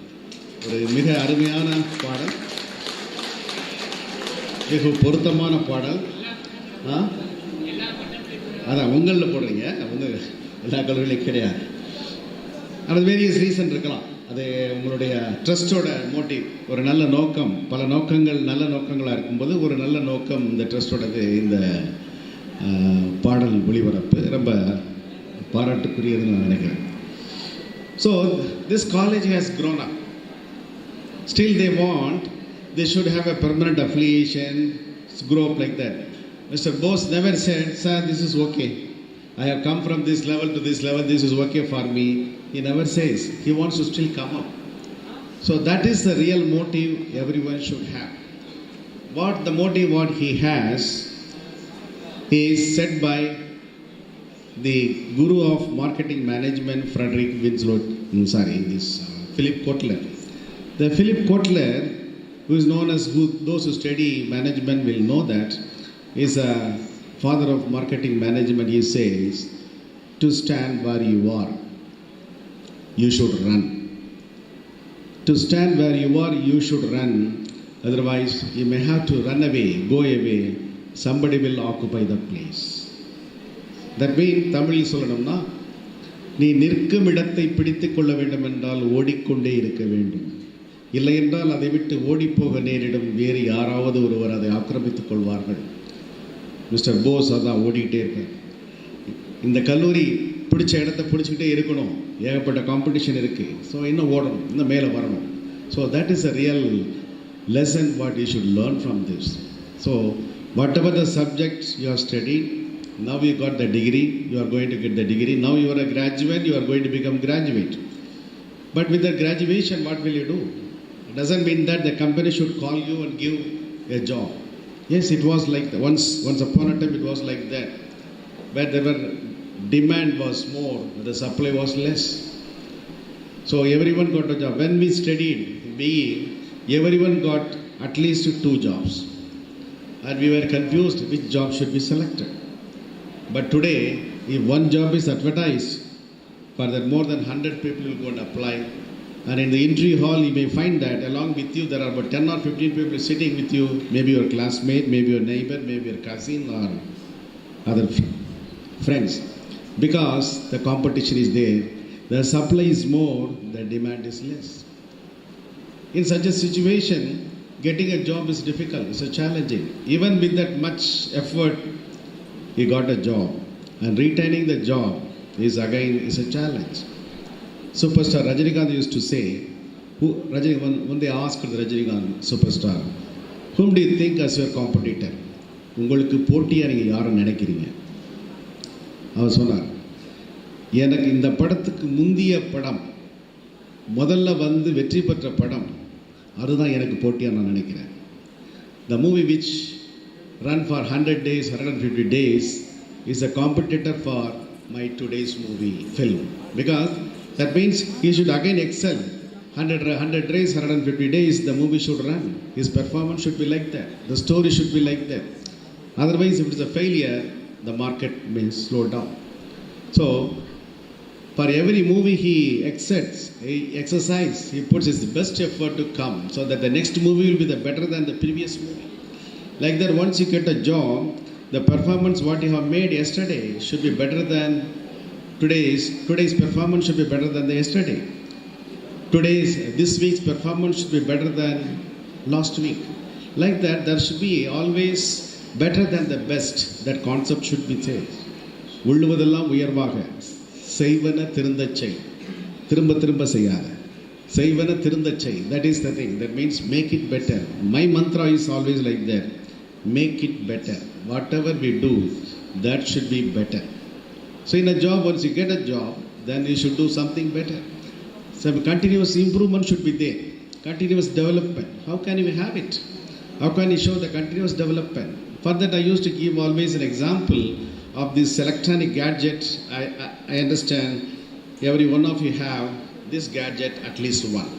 ஒரு மிக அருமையான பாடல், மிக பொருத்தமான பாடல். அதான் உங்களில் போடுறீங்க, வந்து எல்லா கல்லூரியிலையும் கிடையாது. அது வேரியஸ் ரீசன் இருக்கலாம். அது உங்களுடைய ட்ரஸ்டோட மோட்டிவ், ஒரு நல்ல நோக்கம், பல நோக்கங்கள் நல்ல நோக்கங்களாக இருக்கும்போது ஒரு நல்ல நோக்கம் இந்த ட்ரஸ்டோடது. இந்த பாடல் ஒளிபரப்பு ரொம்ப பாராட்டுக்குரியதுன்னு நான் நினைக்கிறேன். So this college has grown up. Still they should have a permanent affiliation, grow up like that. Mr. Bose never said, sir, this is okay. I have come from this level to this level, this is okay for me. He never says. He wants to still come up. So that is the real motive everyone should have. The motive what he has is set by the guru of marketing management, Philip Kotler. The Philip Kotler, who is known as those who study management will know that, is a father of marketing management. He says, to stand where you are, you should run. To stand where you are, you should run. Otherwise, you may have to run away, go away. Somebody will occupy the place. That means, தமிழில் சொல்லணும்னா, நீ நிற்கும் இடத்தை பிடித்து கொள்ள வேண்டும் என்றால் ஓடிக்கொண்டே இருக்க வேண்டும். இல்லை என்றால் அதை விட்டு ஓடிப்போக நேரிடும். வேறு யாராவது ஒருவர் அதை ஆக்கிரமித்துக் கொள்வார்கள். மிஸ்டர் போஸ் அதான் ஓடிக்கிட்டே இருக்கார். இந்த கல்லூரி பிடிச்ச இடத்த பிடிச்சிக்கிட்டே இருக்கணும், ஏகப்பட்ட காம்படிஷன் இருக்குது. ஸோ இன்னும் ஓடணும், இன்னும் மேலே வரணும். So that is a real lesson what you should learn from this. So what ever the subjects you are studied, now you got the degree, you are going to get the degree. Now you are a graduate, you are going to become graduate. But with the graduation, what will you do? It doesn't mean that the company should call you and give a job. Yes, it was like that. Once upon a time it was like that, where demand was more, the supply was less. So everyone got a job. When we studied BE, everyone got at least 2 jobs, and we were confused which job should be selected. But today, if one job is advertised, for that more than 100 people will go and apply. And in the interview hall, you may find that along with you, there are about 10 or 15 people sitting with you, maybe your classmate, maybe your neighbor, maybe your cousin or other friends. Because the competition is there, the supply is more, the demand is less. In such a situation, getting a job is difficult, it's challenging. Even with that much effort, he got a job, and retaining the job is a challenge. Superstar Rajinikanth used to say, when they asked the Rajinikanth superstar, whom do you think as your competitor? உங்களுக்கு போட்டியா நீங்க யாரை நினைக்கிறீங்க? அவர் சொன்னார், எனக்கு இந்த படத்துக்கு முந்திய படம், முதல்ல வந்து வெற்றி பெற்ற படம், அதுதான் எனக்கு போட்டியா நான் நினைக்கிறேன். The movie which run for 100 days, 150 days is a competitor for my today's movie film, because that means he should again excel. 100 days, 150 days, the movie should run. His performance should be like that. The story should be like that. Otherwise, if it is a failure, the market may slow down. So For every movie he exercises, he puts his best effort to come so that the next movie will be the better than the previous movie. Like that, once you get a job, the performance what you have made yesterday should be better than today's performance should be better than the yesterday. This week's performance should be better than last week. Like that, there should be always better than the best. That concept should be there. உள்ளுவதெல்லாம் உயர்வாக செய்வன திருந்தச் செய், திரும்ப திரும்ப செய்யாத, செய்வன திருந்தச் செய். That is the thing. That means make it better. My mantra is always like that. Make it better. Whatever we do, that should be better. So in a job, once you get a job, then you should do something better. Some continuous improvement should be there. Continuous development. How can you have it? How can you show the continuous development? For that, I used to give always an example of this electronic gadget. I understand every one of you have this gadget at least one.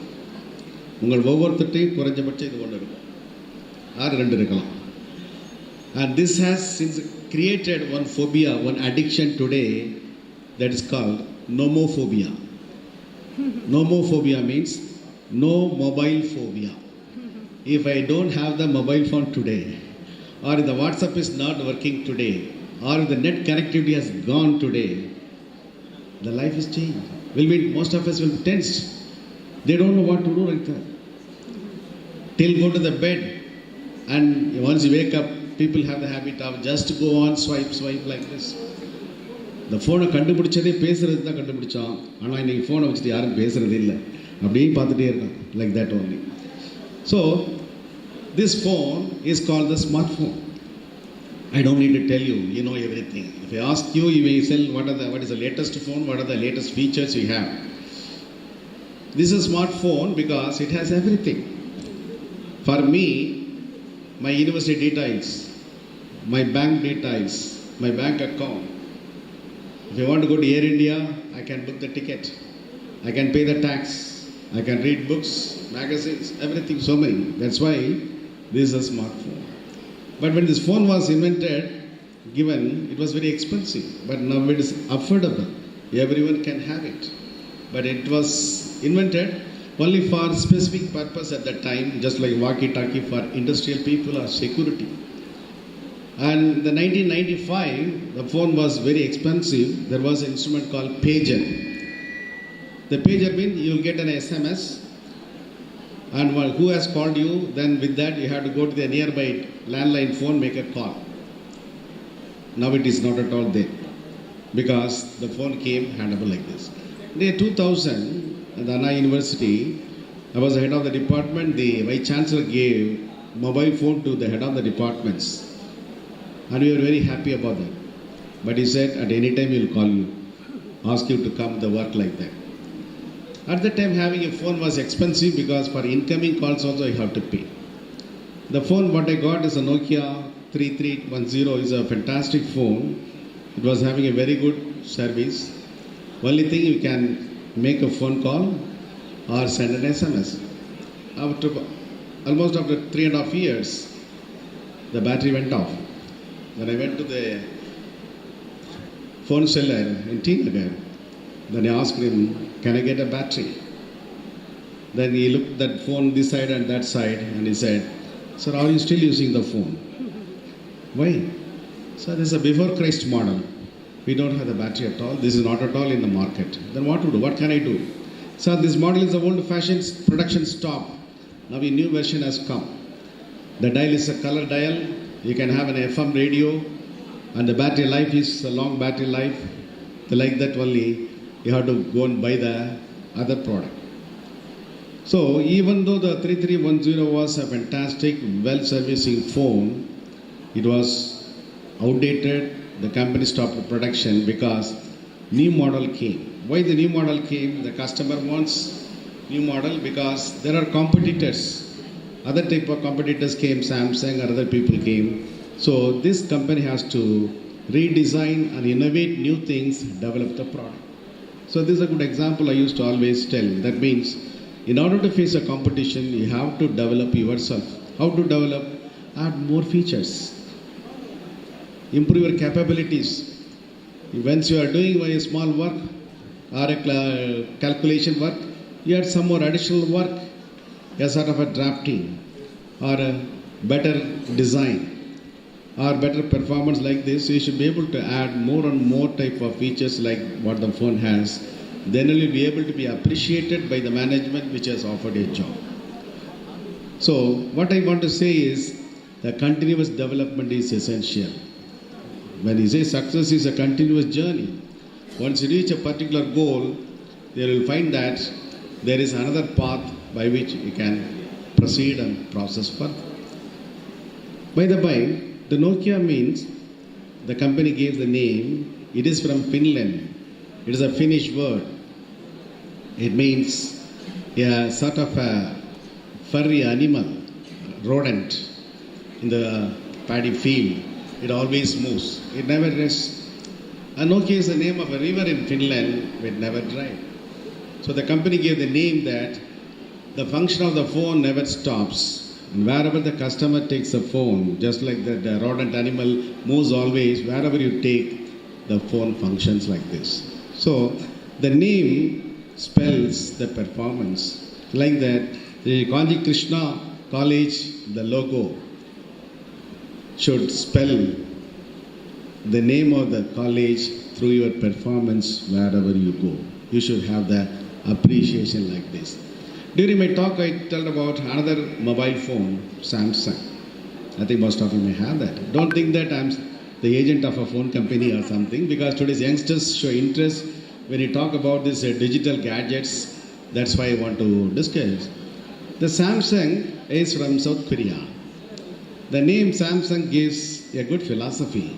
உங்கள் ஒவ்வொருத்தையும் குறைஞ்சபட்சம் இது ஒன்று இருக்கும், ஆறு ரெண்டு இருக்கலாம். And this has since created one phobia, one addiction today, that is called nomophobia. Nomophobia means no mobile phobia. If I don't have the mobile phone today, or if the WhatsApp is not working today, or if the net connectivity has gone today, the life is changed. Most of us will be tensed. They don't know what to do like that. Till go to the bed, and once you wake up, people have the habit of just go on swipe like this. The phone கண்டுபிடிச்சதே பேசுறது தான் கண்டுபிடிச்சோம். ஆனால் இன்னைக்கு ஃபோனை வச்சுட்டு யாரும் பேசுறது இல்லை, அப்படியே பார்த்துட்டே இருக்கோம். Like that only. So this phone is called the smartphone. I don't need to tell you, you know everything. If I ask you, you may say what is the latest phone, what are the latest features you have. This is a smartphone because it has everything. For me, my university details, my bank details, my bank account. If I want to go to Air India, I can book the ticket. I can pay the tax. I can read books, magazines, everything, so many. That's why this is a smartphone. But when this phone was invented, it was very expensive. But now it is affordable. Everyone can have it. But it was invented only for specific purpose at that time, just like walkie-talkie for industrial people or security. And in the 1995, the phone was very expensive. There was an instrument called pager. The pager means you will get an SMS, and who has called you, then with that you have to go to the nearby landline phone, make a call. Now it is not at all there, because the phone came handable like this. In the 2000, at the Anna University, I was the head of the department. The Vice Chancellor gave mobile phone to the head of the departments, and we were very happy about that. But he said, at any time he will call you, ask you to come the work like that. At that time, having a phone was expensive because for incoming calls also you have to pay. The phone what I got is a Nokia 3310. Is a fantastic phone. It was having a very good service. Only thing, you can make a phone call or send an SMS. Almost after 3.5 years, the battery went off. Then I went to the phone seller in T Nagar. Then I asked him, can I get a battery? Then he looked at that phone this side and that side, and he said, sir, are you still using the phone? Why? Sir, this is a before Christ model. We don't have the battery at all. This is not at all in the market. Then what to do? What can I do? Sir, this model is the old-fashioned production stock. Now a new version has come. The dial is a color dial. You can have an FM radio, and the battery life is a long battery life. Like that only, you have to go and buy the other product. So even though the 3310 was a fantastic, well-servicing phone, it was outdated. The company stopped production because new model came. Why the new model came? The customer wants new model because there are competitors. Other type of competitors came, Samsung or other people came. So this company has to redesign and innovate new things, develop the product. So this is a good example I used to always tell. That means in order to face a competition, you have to develop yourself. How to develop? Add more features. Improve your capabilities. Once you are doing a small work or a calculation work, you had some more additional work, a sort of a drafting or a better design or better performance like this. You should be able to add more and more type of features like what the phone has. Then you will be able to be appreciated by the management which has offered a job. So what I want to say is the continuous development is essential. When you say success is a continuous journey, once you reach a particular goal, you will find that there is another path by which you can proceed and process further. By the by, the Nokia means the company gave the name. It is from Finland. It is a Finnish word. It means a sort of a furry animal, rodent in the paddy field. It always moves. It never rests. And Nokia is the name of a river in Finland which never dried. So the company gave the name that the function of the phone never stops. And wherever the customer takes the phone, just like the rodent animal moves always, wherever you take, the phone functions like this. So the name spells the performance. Like that, the Kanchi Krishna College, the logo should spell the name of the college through your performance wherever you go. You should have the appreciation like this. During my talk, I told about another mobile phone, Samsung. I think most of you may have that. Don't think that I'm the agent of a phone company or something, because today's youngsters show interest when you talk about these digital gadgets. That's why I want to discuss. The Samsung is from South Korea. The name Samsung gives a good philosophy.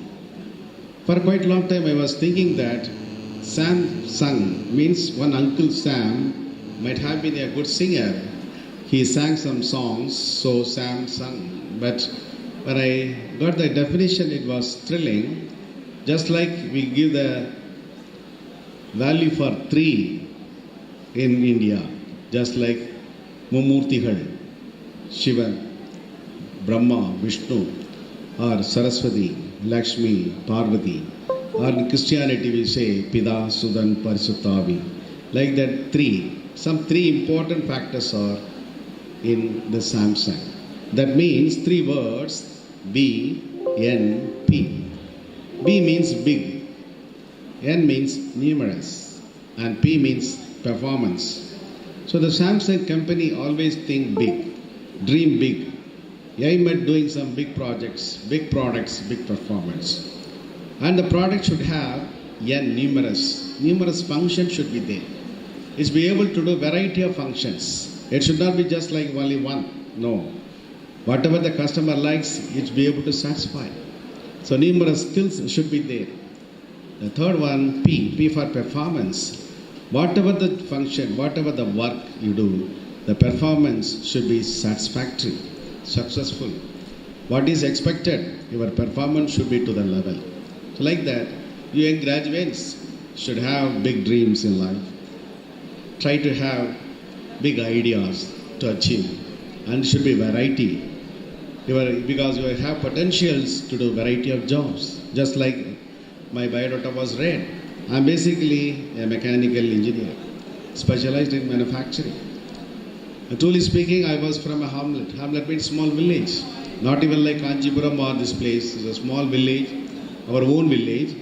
For quite a long time I was thinking that Samsung means one Uncle Sam might have been a good singer. He sang some songs, so Samsung. But when I got the definition, it was thrilling. Just like we give the value for 3 in India, just like Mumurtihal, Shiva, Brahma, Vishnu, or Saraswati, Lakshmi, Parvati. Or in Christianity we say Pida, Sudan, Parisuttavi. Like that 3. Some 3 important factors are in the Samsung. That means 3 words, B, N, P. B means big, N means numerous, and P means performance. So the Samsung company always think big, dream big, aim at doing some big projects, big products, big performance. And the product should have N, numerous. Numerous functions should be there. It's be able to do variety of functions. It should not be just like only one. No. Whatever the customer likes, it's be able to satisfy. So numerous skills should be there. The third one, P for performance. Whatever the function, whatever the work you do, the performance should be satisfactory, successful. What is expected, your performance should be to the level. So like that, you young graduates should have big dreams in life. Try to have big ideas to achieve, and it should be variety. Because you have potentials to do variety of jobs. Just like my biodata was read. I'm basically a mechanical engineer, specialized in manufacturing. Truly speaking, I was from a hamlet. Hamlet means small village. Not even like Kanchipuram or this place. It's a small village, our own village.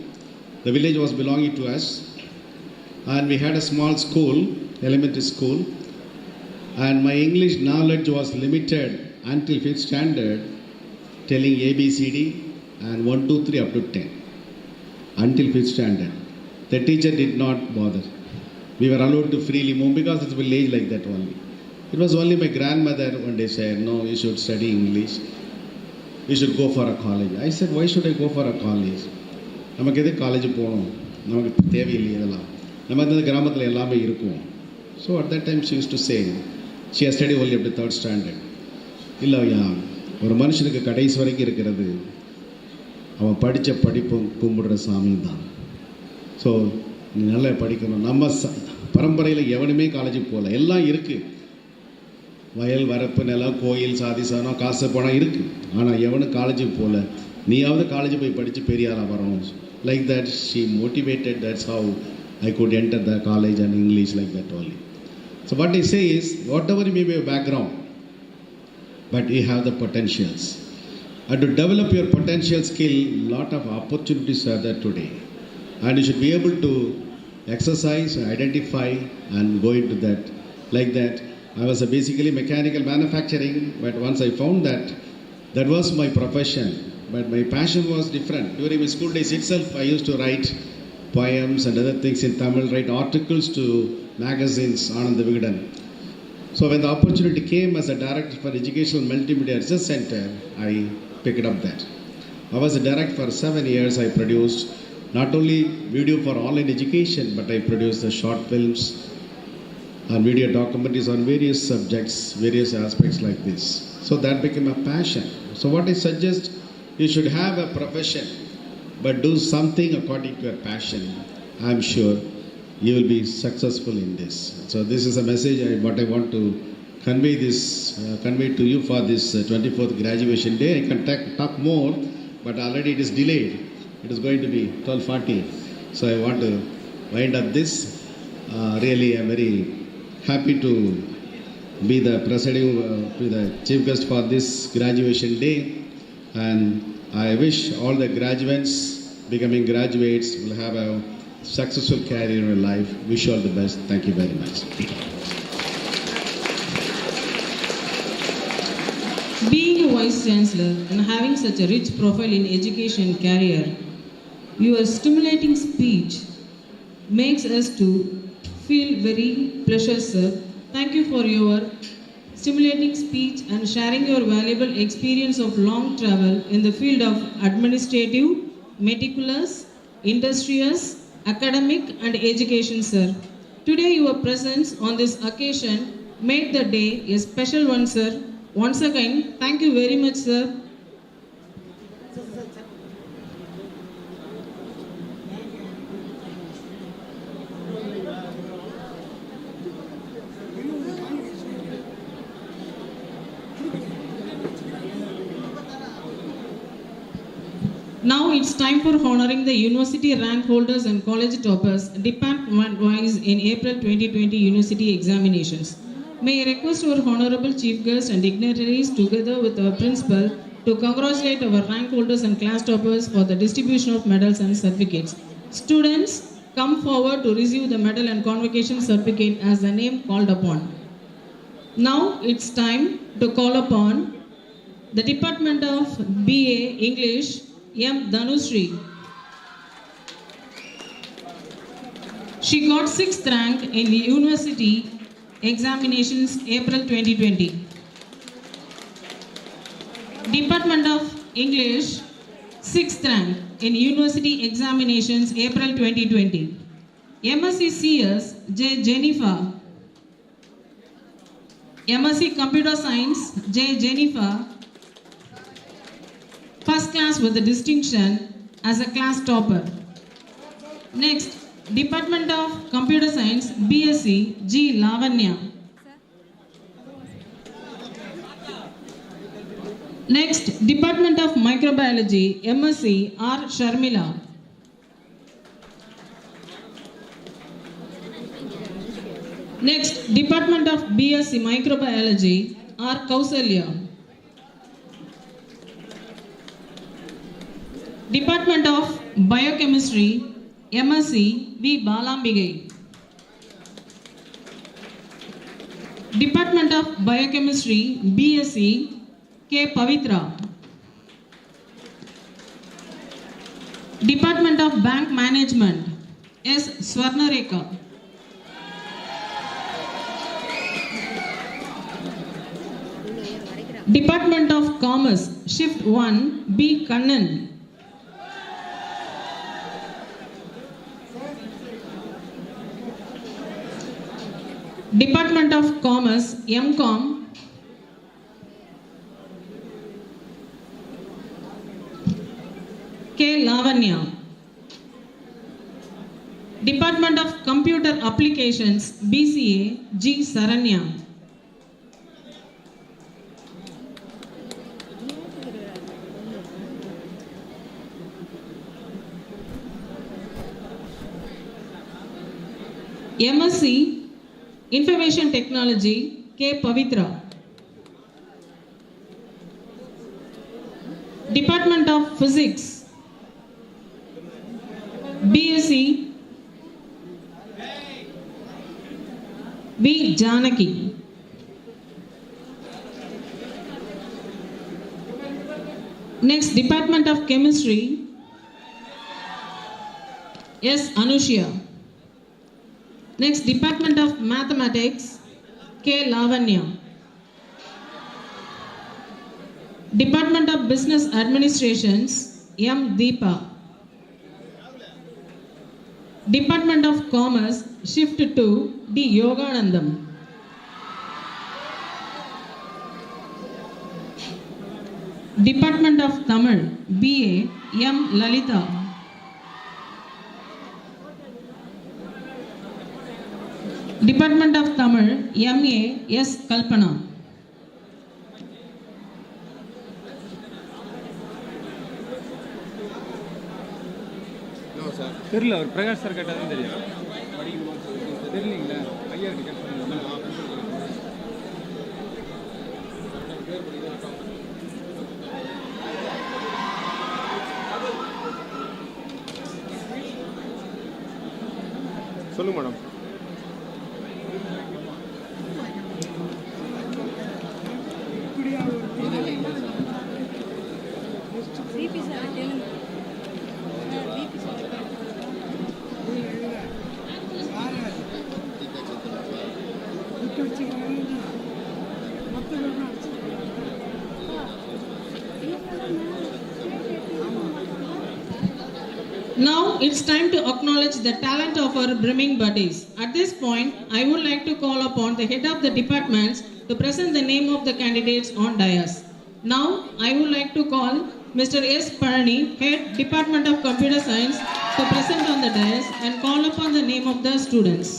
The village was belonging to us. And we had a small school, elementary school. And my English knowledge was limited until 5th standard, telling ABCD and 1, 2, 3 up to 10. Until 5th standard. The teacher did not bother. We were allowed to freely move because it's a village like that only. It was only my grandmother one day said, no, you should study English. You should go for a college. I said, why should I go for a college? நமக்கு எது college போகணும், நமக்கு தேவையில்லை இதெல்லாம், நம்ம இந்த கிராமத்தில் எல்லாமே இருக்கும். So at that time she used to say, she has studied only up to 3rd standard. இல்லையா, ஒரு மனுஷனுக்கு கடைசி வரைக்கும் இருக்கிறது அவன் படித்த படிப்பும் கும்பிடுற சாமி தான். ஸோ நீ நல்லா படிக்கணும். நம்ம பரம்பரையில் எவனுமே காலேஜுக்கு போகல. எல்லாம் இருக்குது, வயல் வரப்பு நிலம் கோயில் சாதி சாதனம் காசு பணம் இருக்குது. ஆனால் எவனும் காலேஜுக்கு போகல. நீயாவது காலேஜ் போய் படித்து பெரிய ஆளாக வரணும். Like that she motivated. That's how I could enter the college and English like that only. So what I say is, whatever may be your background, but you have the potentials. And to develop your potential skill, lot of opportunities are there today. And you should be able to exercise, identify and go into that. Like that, I was basically mechanical manufacturing, but once I found that was my profession. But my passion was different. During my school days itself, I used to write poems and other things in Tamil, write articles to magazines, Anand Vigadan. So when the opportunity came as a director for Educational Multimedia Research Center, I picked up that. I was a director for 7 years. I produced not only video for online education, but I produced the short films and video documentaries on various subjects, various aspects like this. So that became a passion. So what I suggest, you should have a profession, but do something according to your passion. I'm sure you will be successful in this. So this is a message what I want to convey to you for this 24th graduation day. I can talk more, but already it is delayed. It is going to be 12:40. So I want to wind up this. Really, I'm very happy to be the presiding, be the chief guest for this graduation day. And I wish all the graduates becoming graduates will have a successful career in life. Wish you all the best. Thank you very much. Being a Vice Chancellor and having such a rich profile in education career, your stimulating speech makes us to feel very pleasure, sir. Thank you for your stimulating speech and sharing your valuable experience of long travel in the field of administrative, meticulous, industrious, academic and education, sir. Today your presence on this occasion made the day a special one, sir. Once again, thank you very much, sir. Now it's time for honoring the university rank holders and college toppers department-wise in April 2020 university examinations. May I request our honorable chief guest and dignitaries together with our principal to congratulate our rank holders and class toppers for the distribution of medals and certificates. Students, come forward to receive the medal and convocation certificate as the name called upon. Now it's time to call upon the Department of BA English, M. Dhanushree. She got 6th rank in the university examinations April 2020. Department of English, 6th rank in university examinations April 2020. MSc CS J. Jennifer. MSc Computer Science J. Jennifer. First class with the distinction as a class topper. Next, Department of Computer Science BSc G. Lavanya. Next, Department of Microbiology MSc R. Sharmila. Next, Department of BSc Microbiology R. Kausalya. Department of Biochemistry MSc V. Balambigai. Department of Biochemistry BSc K. Pavitra. Department of Bank Management S. Swarnareka. Department of Commerce Shift 1 B. Kannan. Department of Commerce MCom K. Lavanya. Department of Computer Applications BCA G. Saranya. MSc Information Technology, K. Pavitra. Department of Physics, BSc V. Janaki. Next, Department of Chemistry, S. Anushya. Next, Department of Mathematics, K. Lavanya. Department of Business Administrations, M. Deepa. Department of Commerce, Shift to D. Yoganandam. Department of Tamil, BA, M. Lalita. Department of Tamil, MA, S. Kalpana. தெரியல ஒரு Prakash sir கேட்டால் தான் தெரியும் தெரியலீங்களா ஐயா இருக்கு சொல்லுங்க madam. Now it's time to acknowledge the talent of our brimming buddies. At this point, I would like to call upon the head of the departments to present the name of the candidates on dais. Now, I would like to call Mr. S. Parani, Head Department of Computer Science, to present on the dais and call upon the name of the students.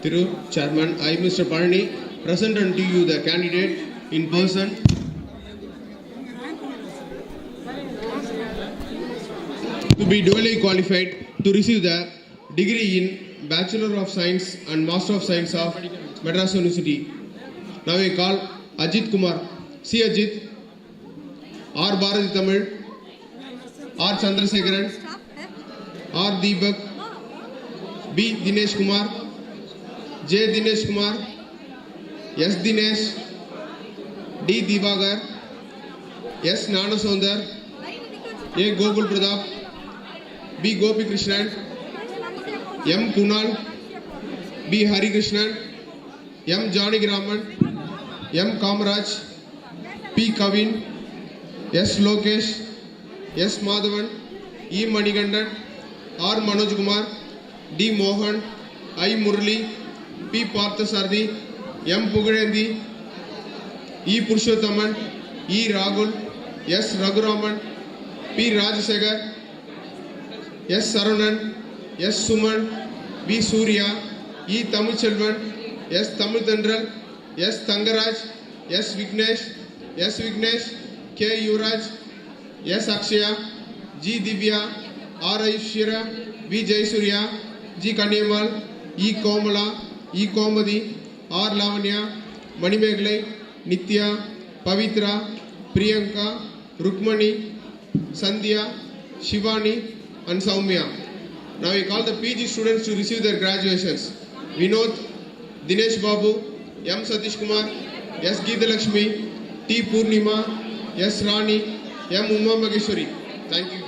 Thiru, Chairman, I, Mr. Parani, present unto you the candidate in person to be duly qualified to receive the degree in Bachelor of Science and Master of Science of Madras University. Now I call Ajit Kumar, C. Ajit, R. Bharati Tamil, R. Chandrasekharan, R. Deepak, B. Dinesh Kumar, J. Dinesh Kumar, S. Dinesh, D. Divagar, S. Nanasondar, A. Gokul Pradap, B. Gopi Krishnan, M. Kunal, B. Hari Krishnan, M. Johnny Raman, M. Kamaraj, P. Kavin, S. Lokesh, S. Madhavan, E. Manigandan, R. Manoj Kumar, D. Mohan, I. Murali, P. Parthasarthi, M. Pugarendi, E. Purushothaman, E. Rahul, S. Raghuraman, P. Rajasekhar, S. Saranan, S. Suman, B. Surya, E. Tamilchelvan, S. Tamil Tendral, S. Tangaraj, S. Vignesh, K. Yuvraj, S. Akshaya, G. Divya, R. Aishwarya, V. Jayasuriya, G. Kanyamal, E. Komala, E. Komadi, R. Lavanya, Manimeglai, Nitya, Pavitra, Priyanka, Rukmani, Sandhya, Shivani, and Soumya. Now we call the PG students to receive their graduations. Vinod, Dinesh Babu, M. Satish Kumar, S. Geeta Lakshmi, T. Purnima, S. Rani, M. Uma Mageshwari. Thank you.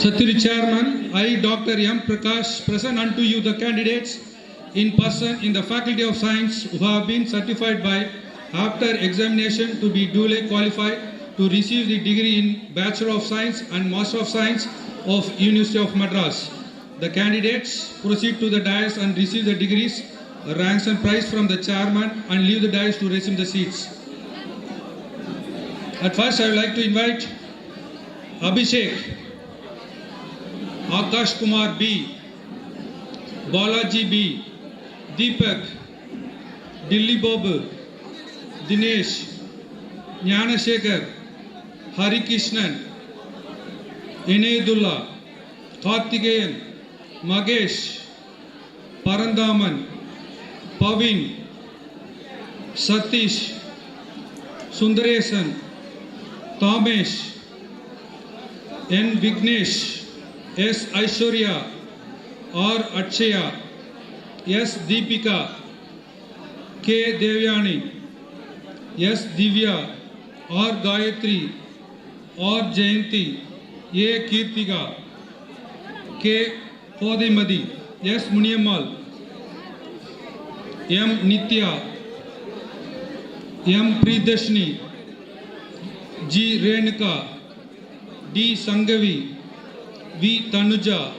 Satiri Chairman, I, Dr. M. Prakash, present unto you the candidates in person in the Faculty of Science who have been certified by after examination to be duly qualified to receive the degree in Bachelor of Science and Master of Science of University of Madras. The candidates proceed to the dais and receive the degrees, ranks and prize from the chairman and leave the dais to resume the seats. At first, I would like to invite Abhishek, Akash Kumar B, Balaji B, Deepak, Dilli Babu, Dinesh, Jnanashekar, Hari Krishnan, Inayatullah, Karthikeyan, Magesh, Parandaman, Pavin, Satish, Sundaresan, Tamesh, N. Vignesh, S. Aishwarya, R. Akshaya, S. Deepika, K. Devyani, S. Divya, R. Gayatri, R. Jayanti, A. Kirtika, K. Kodimadi, S. Muniammal, M. Nitya, M. Pridashni, G. Renuka, D. Sangavi, V. Tanuja,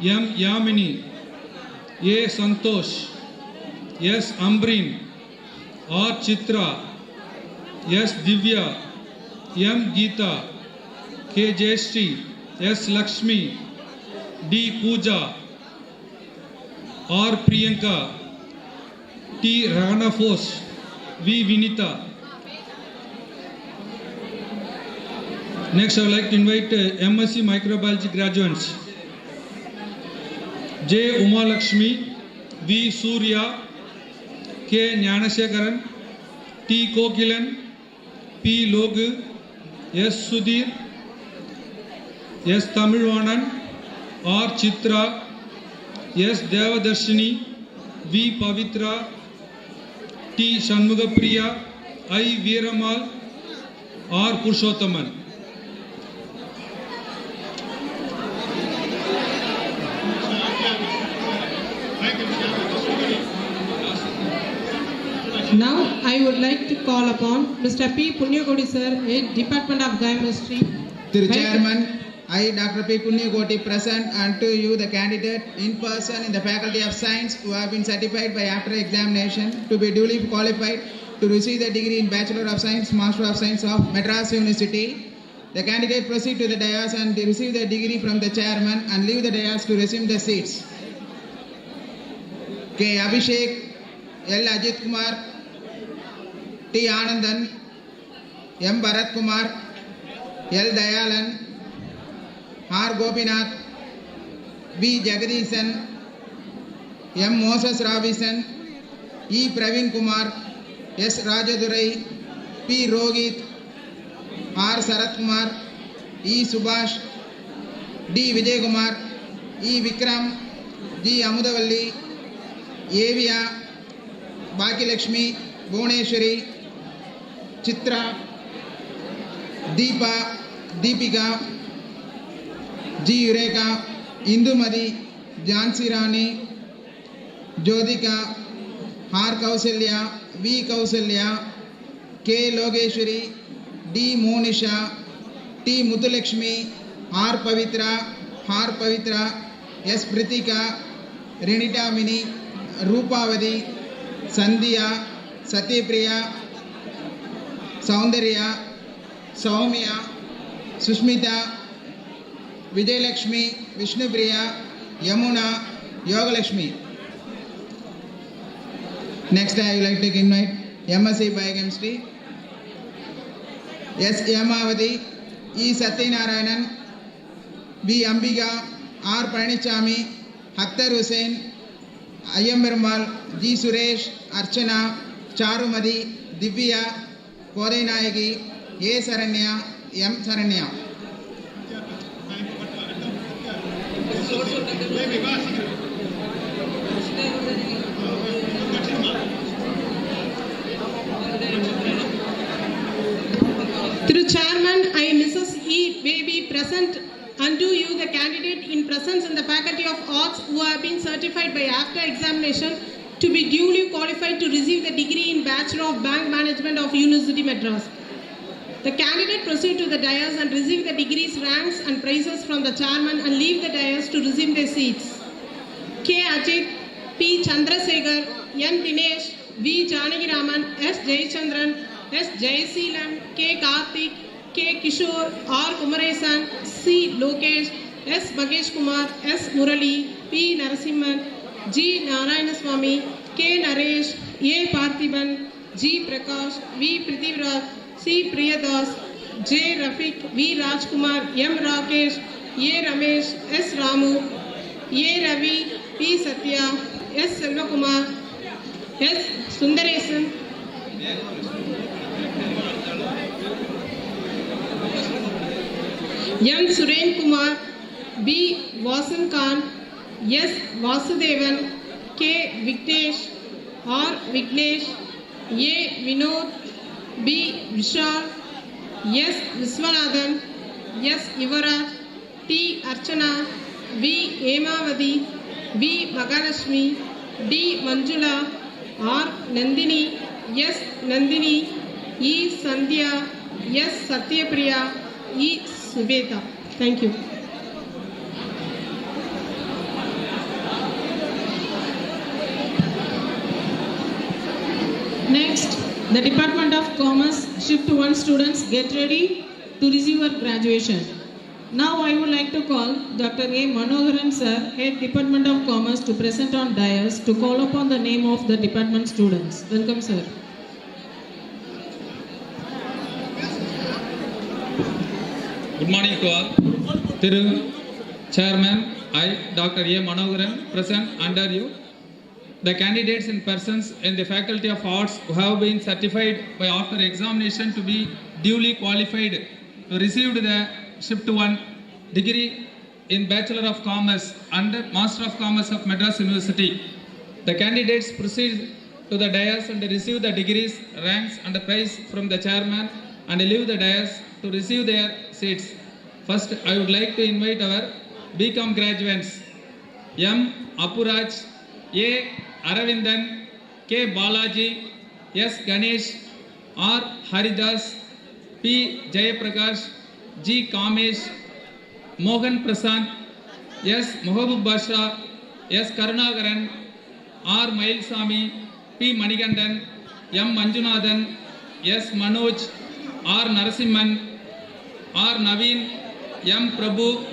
M. Yamini, A. Santosh, S. Ambrin, R. Chitra, S. Divya, M. Geeta, K. Jayashree, S. Lakshmi, D. Pooja, R. Priyanka, T. Rana Fos, V. Vinita. Next, I would like to invite MSc Microbiology graduates J. Uma Lakshmi, V. Surya, K. Jnanashekaran, T. Kokilan, P. Logu, S. Sudhir, S. Tamilvanan, R. Chitra, S. Devadarshini, V. Pavitra, T. Shanmugapriya, I. Veeramal, R. Purushothaman. Now I would like to call upon Mr. P. Punyakoti sir, Head Department of Biochemistry. To the Chairman, I, Dr. P. Punyakoti, present unto you the candidate in person in the Faculty of Science who have been certified by after examination to be duly qualified to receive the degree in Bachelor of Science, Master of Science of Madras University. The candidate proceed to the dais and receive the degree from the chairman and leave the dais to resume the seats. K. Abhishek, L. Ajit Kumar, T. Anandan, M. Bharat Kumar, L. Dayalan, R. Gopinath, V. Jagadishan, M. Moses Robinson, E. Praveen Kumar, S. Rajadurai, P. Rohit, R. Sarath Kumar, E. Subhash, D. Vijay Kumar, E. Vikram, G. Amudavalli, Evia, Baki Lakshmi, Bhuvneshwari, Chitra, Deepa, Deepika, G. Ureka, Indumadi, Jhansi Rani, Jyotika, R. Kausalya, V. Kausalya, K. Logeshwari, D. Monisha, T. Muthulakshmi, R. Pavitra, S. Pritika, Renita Mini, Rupavadi, Sandhya, Satyapriya, Saundarya, Saumya, Sushmita, Vijayalakshmi, Vishnupriya, Yamuna, Yogalakshmi. Next, I would like to invite MSc Biochemistry. S. Yamavati, E. Satyanarayanan, B. Ambiga, R. Panichami, Akhtar Hussain, Ayam Perumal, G. Suresh, Archana, Charumadi, Divya, Kodai Nayagi, A. Saranya, M. Saranya. Through Chairman, I, Mrs. E. Baby, present unto you the candidate in presence in the Faculty of Arts who have been certified by after examination to be duly qualified to receive the degree in Bachelor of Bank Management of University Madras. The candidate proceed to the dais and receive the degrees, ranks and prizes from the chairman and leave the dais to resume their seats. K. Ajit, P. Chandrasekhar, N. Dinesh, V. Janagiraman, S. Jayachandran, S. Jayaseelan, K. Karthik, K. Kishore, R. Kumaresan, C. Lokesh, S. Bagesh Kumar, S. Murali, P. Narasimhan, G. Narayanaswamy, K. Naresh, A. Parthiban, G. Prakash, V. Prithviraj, C. Priyadas, J. Rafiq, V. Rajkumar, M. Rakesh, A. Ramesh, S. Ramu, A. Ravi, P. Satya, S. Selvakumar, S. Sundaresan, M. Suren Kumar, B. Vasan Khan, S. Vasudevan, K. Vignesh, R. Vignesh, A. Vinod, B. Vishal, S. Viswanathan, S. Yuvaraj, T. Archana, V. Hemavati, V. Mahalakshmi, D. Manjula, R. Nandini, S. Nandini, E. Sandhya, S. Satyapriya, E. Subeta. Thank you. Next, the Department of Commerce Shift 1 students get ready to receive your graduation. Now I would like to call Dr. A. Manoharan sir, Head Department of Commerce, to present on dais to call upon the name of the department students. Welcome sir. Good morning to all. Thiru Chairman, I, Dr. A. Manoharan, present under you the candidates in persons in the Faculty of Arts who have been certified by after examination to be duly qualified to receive the Shift 1 degree in Bachelor of Commerce and Master of Commerce of Madras University. The candidates proceed to the dais and receive the degrees, ranks and the prize from the chairman and leave the dais to receive their seats. First, I would like to invite our BCom graduates M. Apuraj, A. Aravindan, K. Balaji, S. Ganesh, R. Haridas, P. Jayaprakash, G. Kamesh, Mohan Prasant, S. Mohabub Basha, S. Karunagaran, R. Mailsami, P. Manigandan, M. Manjunathan, S. Manoj, R. Narasimhan, R. Naveen, M. Prabhu,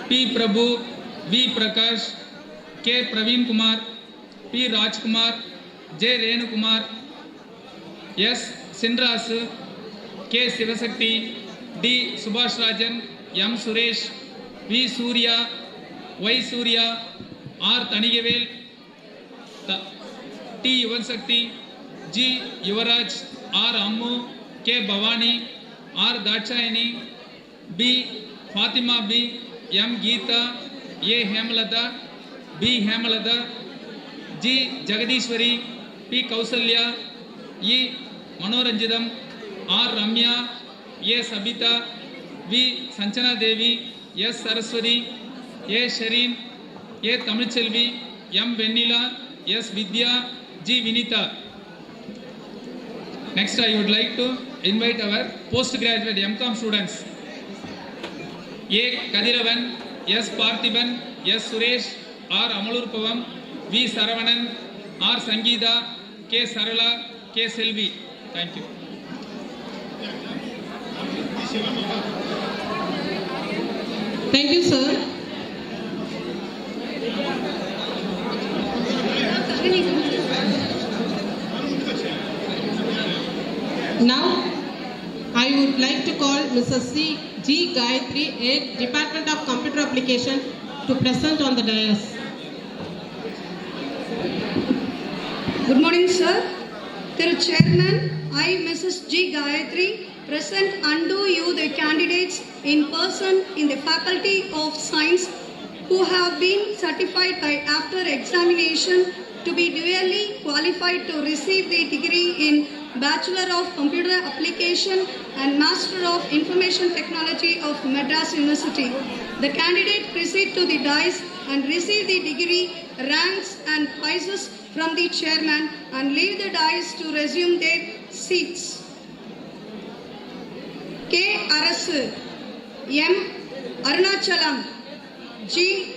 P. Prabhu, V. Prakash, K. Praveen Kumar, P. Rajkumar, J. Renu Kumar, S. Sindras, K. Sivasakti, D. Subhash Rajan, M. Suresh, V. Surya, Y. Surya, R. Tanigavel, T. Yuvansakti, G. Yuvaraj, R. Ammu, K. Bhavani, R. Dachayani, B. Fatima B, M. Geeta, A. Hemalata, B. Hemalata, G. Jagadishwari, P. Kausalya, E. Manoranjidam, R. Ramya, A. Sabita, V. Sanchana Devi, S. Saraswati, A. Shareen, A. Tamilchelvi, M. Venila, S. Vidya, G. Vinita. Next, I would like to invite our postgraduate MCom students. A. Kadiravan, S. Parthiban, S. Suresh, R. Amalurpavam, V. Saravanan, R. Sangeeta, K. Sarala, K. Selvi. Thank you. Thank you, sir. Now, like to call Mrs. G. Gayatri, Head, Department of Computer Application, to present on the dais. Good morning, sir. Dear Chairman, I, Mrs. G. Gayatri, present unto you the candidates in person in the Faculty of Science who have been certified by after examination to be duly qualified to receive the degree in Bachelor of Computer Application and Master of Information Technology of Madras University. The candidate proceed to the dais and receive the degree, ranks and prizes from the chairman and leave the dais to resume their seats. K. Arasu, M. Arunachalam, G.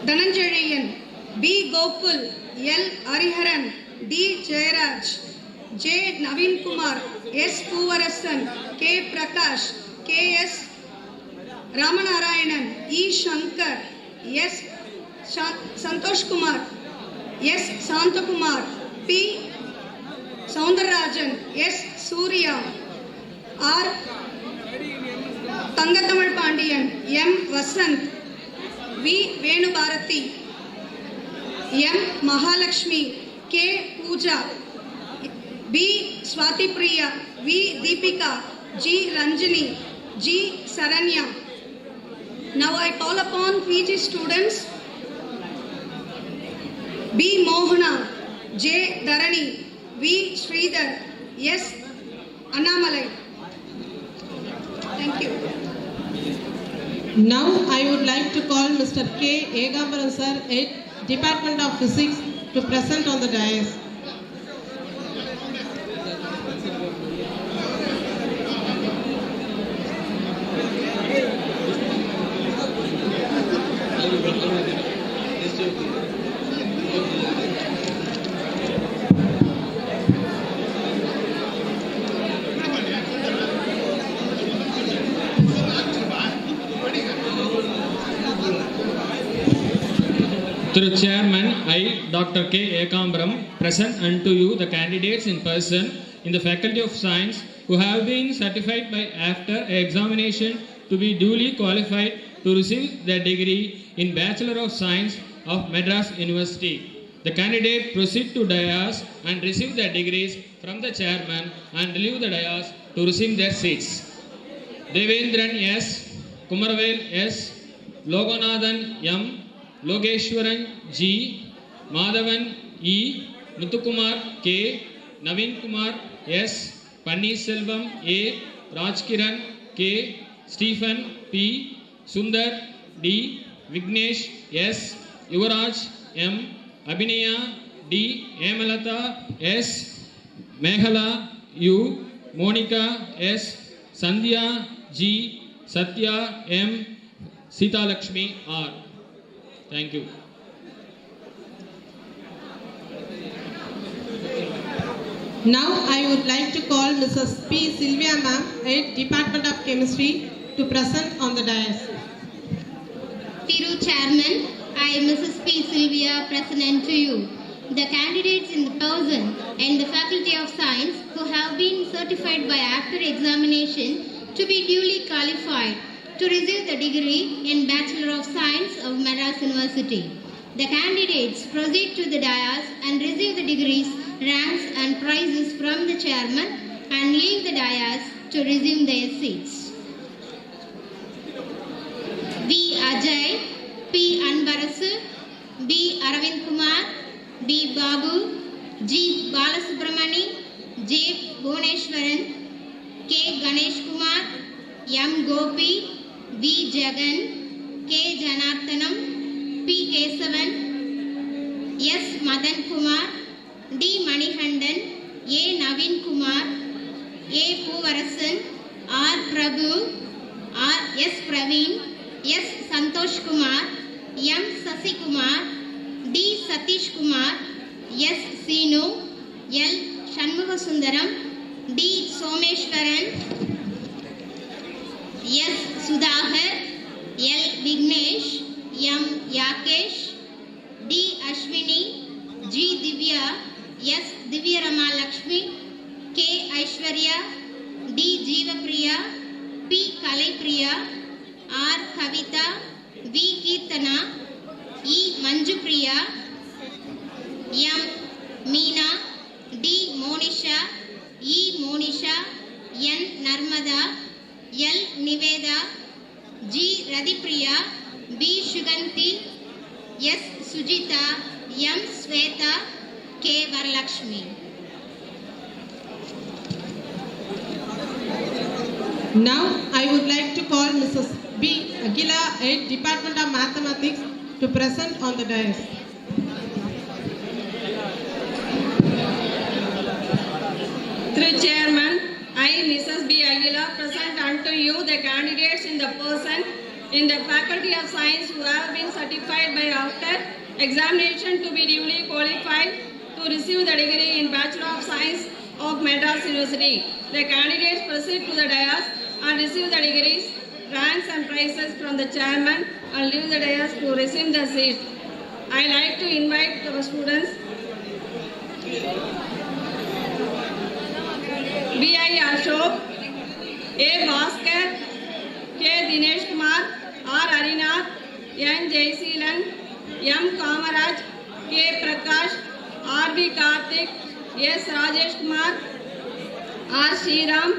Dhananjayan, B. Gokul, L. Hariharan, D. Jayaraj, J. Naveen Kumar, S. Puvarasan, K. Prakash, K. S. Ramanarayanan, E. Shankar, S. Santosh Kumar, S. Santakumar, P. Soundarajan, S. Surya, R. Tangatamal Pandiyan, M. Vasant, V. Venubharati, M. Mahalakshmi, K. Pooja, B. Swati Priya, V. Deepika, G. Ranjani, G. Saranya. Now I call upon PG students B. Mohana, J. Dharani, V. Sridhar, S. Annamalai. Thank you. Now I would like to call Mr. K. Egambaran sir, Head, Department of Physics, to present on the dais. Through Chairman, I, Dr. K. Ekambaram, present unto you the candidates in person in the Faculty of Science who have been certified by after examination to be duly qualified to receive their degree in Bachelor of Science of Madras University. The candidate proceed to dais and receive their degrees from the chairman and leave the dais to receive their seats. Devendran S., Kumarvel S., Loganathan M., Logeshwaran G, Madhavan E, Muthukumar K, Naveen Kumar S, Panneerselvam A, Rajkiran K, Stephen P, Sundar D, Vignesh S, Yuvaraj M, Abhinaya D, Hemalata S, Meghala U, Monica S, Sandhya G, Satya M, Sita Lakshmi R. Thank you. Now I would like to call Mrs. P. Sylvia ma'am, Head, Department of Chemistry, to present on the dais. Thiru Chairman, I, Mrs. P. Sylvia, present to you the candidates in the person and the Faculty of Science who have been certified by after examination to be duly qualified to receive the degree in Bachelor of Science of Madras University. The candidates proceed to the dais and receive the degrees, ranks and prizes from the chairman and leave the dais to resume their seats. V. Ajay, P. Anbarasu, B. Aravind Kumar, B. Babu, G. Balasubramani, J. Bhuneshwaran, K. Ganesh Kumar, M. Gopi, V. Jagan, K. Janarthanam, P. Kesavan, S. Madan Kumar, D. Manikandan, A. Naveen Kumar, A. Puvarasan, R. Prabhu, R. S. Praveen, S. Santosh Kumar, M. Sasi Kumar, D. Satish Kumar, S. Sinu, L. Shanmuga Sundaram, D. Someshwaran, S. Sudhakar, L. Vignesh, M. Yakesh, D. Ashwini, G. Divya, S. Divya Rama Lakshmi, K. Aishwarya, D. Jeevapriya, P. Kalaipriya, R. Kavita, V. Kirtana, E. Manjupriya, M. Meena, D. Monisha, E. Monisha, N. Narmada, L. Niveda, G. Radhipriya, B. Shuganti, S. Sujita, M. Sweta, K. Varalakshmi. Now I would like to call Mrs. B. Aguila, Head Department of Mathematics, to present on the dais. Through Chairman, I, Mrs. B. Aguila, present unto you the candidates in the person in the Faculty of Science who have been certified by after examination to be duly qualified to receive the degree in Bachelor of Science of Madras University. The candidates proceed to the dais and receive the degrees, ranks and prizes from the chairman and leave the dais to receive the seats. I like to invite our students. B.I. Ashok, A. Bhaskar, K. Dinesh Kumar, R. Arinath, N. Jayseelan, M. Kamaraj, K. Prakash, R. B. Karthik, S. Rajesh Kumar, R. Sriram,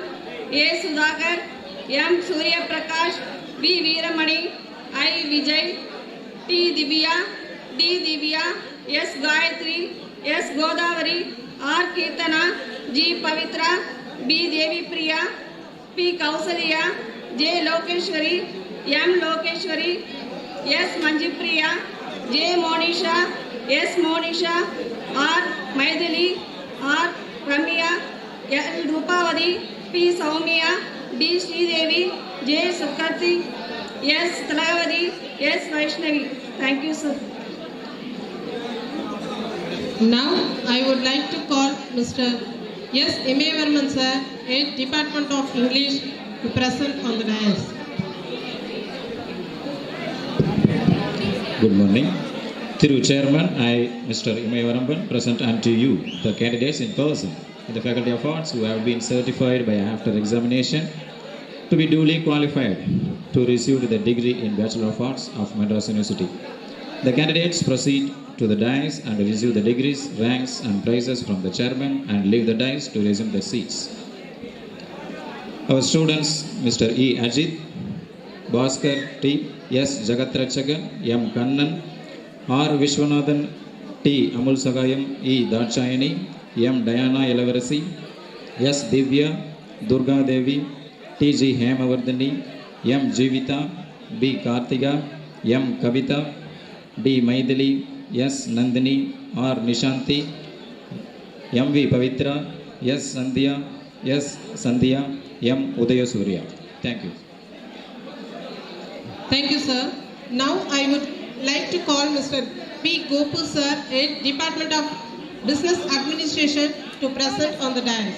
A. Sudhakar, M. Surya Prakash, B. Veeramani, I. Vijay, T. Divya, D. Divya, S. Gayatri, S. Godavari, R. Kirtana, G. Pavitra, B. Devi Priya, P. Kausalya, J. Lokeshwari, M. Lokeshwari, S. Manjupriya, J. Monisha, S. Monisha, R. Maithili, R. Ramya, L. Rupavadi, P. Saumya, D. Sridevi, J. Sukrati, S. Talavadi, S. Vaishnavi. Thank you, sir. Now I would like to call Mr. S. Imayavarman sir, Head Department of English, to present on the dais. Good morning. Through Chairman, I, Mr. Imayavarman, present unto you the candidates in person in the Faculty of Arts who have been certified by after examination to be duly qualified to receive the degree in Bachelor of Arts of Madras University. The candidates proceed to the dais and receive the degrees, ranks and prizes from the chairman and leave the dais to resume their seats. Our students, Mr. E. Ajit, Bhaskar T. S. Jagatrachagan, M. Kannan, R. Vishwanathan, T. Amul Sagayam, E. Darchayani, M. Diana Elavarasi, S. Divya, Durga Devi, T. G. Hemavardhani, M. Jivita, B. Kartiga, M. Kavita, D. Maithili, S. Nandini, R. Nishanti, M. V. Pavitra, S. Sandhya, S. Sandhya, M. Udaya Surya. Thank you. Thank you, sir. Now I would like to call Mr. P. Gopu sir, Head Department of Business Administration, to present on the dais.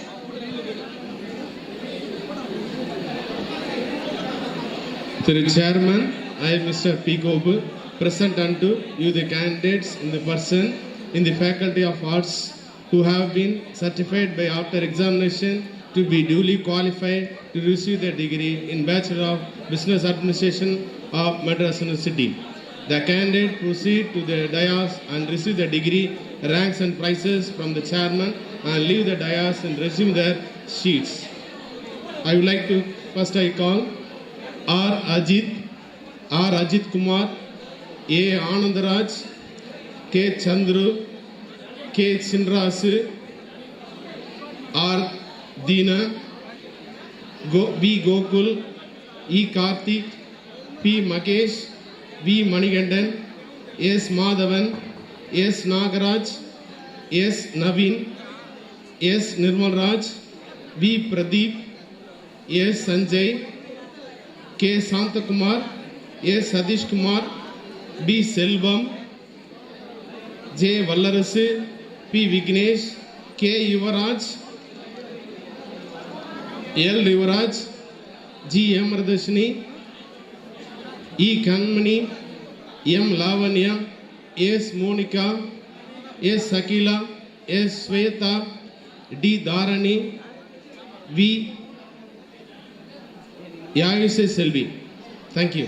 Through Chairman, I, Mr. P. Gopu, present unto you the candidates in the person in the Faculty of Arts who have been certified by after examination to be duly qualified to receive their degree in Bachelor of Business Administration of Madras University. The candidate proceed to the dais and receive the degree, ranks and prizes from the chairman and leave the dais and resume their seats. I would like to first I call R. Ajit Kumar, A. Anandaraj, K. Chandru, K. Chinrasu, R. Deena, B. Gokul, E. Karthik, P. Makesh, V. Manigandan, S. Madhavan, S. Nagaraj, S. Naveen, S. Nirmal Raj, V. Pradeep, S. Sanjay, K. Santakumar, S. Satish Kumar, B. Selvam, J. Vallarasu, P. Vignesh, K. Yuvaraj, L. Rivaraj, G. Amardashini, E. Kanmani, M. Lavanya, S. Monica, S. Sakila, S. Sweta, D. Dharani, V. Yaise Selvi. Thank you.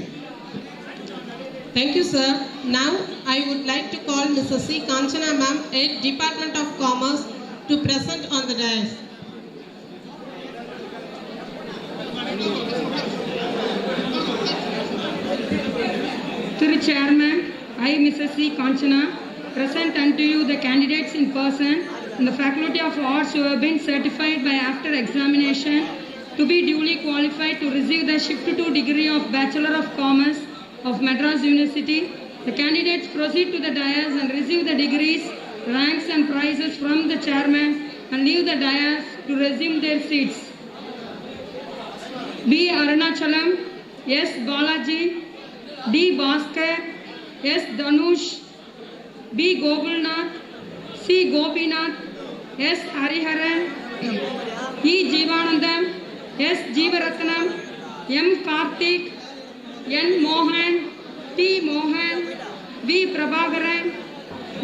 Thank you, sir. Now, I would like to call Mrs. C. Kanchana ma'am, Head Department of Commerce, to present on the dais. To the Chairman, I, Mrs. C. Kanchana, present unto you the candidates in person in the Faculty of Arts who have been certified by after examination to be duly qualified to receive the Shift 2 degree of Bachelor of Commerce of Madras University. The candidates proceed to the dais and receive the degrees, ranks and prizes from the chairman and leave the dais to resume their seats. B. Arunachalam, S. Balaji, D. Bhaskar, S. Dhanush, B. Gopalnath, C. Gopinath, S. Hariharan, E. Jeevanandam, S. Jeevaratnam, M. Karthik, N. Mohan, T. Mohan, V. Prabhakaran,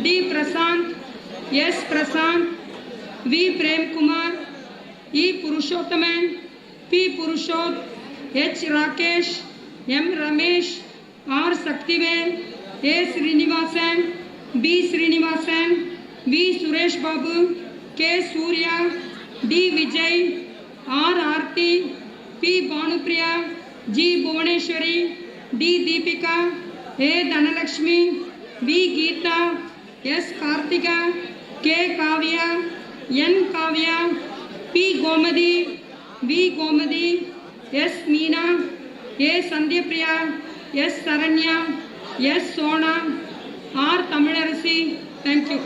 D. Prasant, S. Prasant, V. Prem Kumar, E. Purushothaman, P. Purushot, H. Rakesh, M. Ramesh, R. Saktivel, A. Srinivasan, B. Srinivasan, V. Suresh Babu, K. Surya, D. Vijay, R. Aarti, P. Bhanupriya, G. Bhuvaneshwari, D. Deepika, A. Dhanalakshmi, V. Geeta, S. Kartika, K. Kavya, N. Kavya, P. Gomadi, V. Gomadi, S. Meena, A. Sandhyapriya, S. Saranya, S. Sona, R. Tamilarasi. Thank you.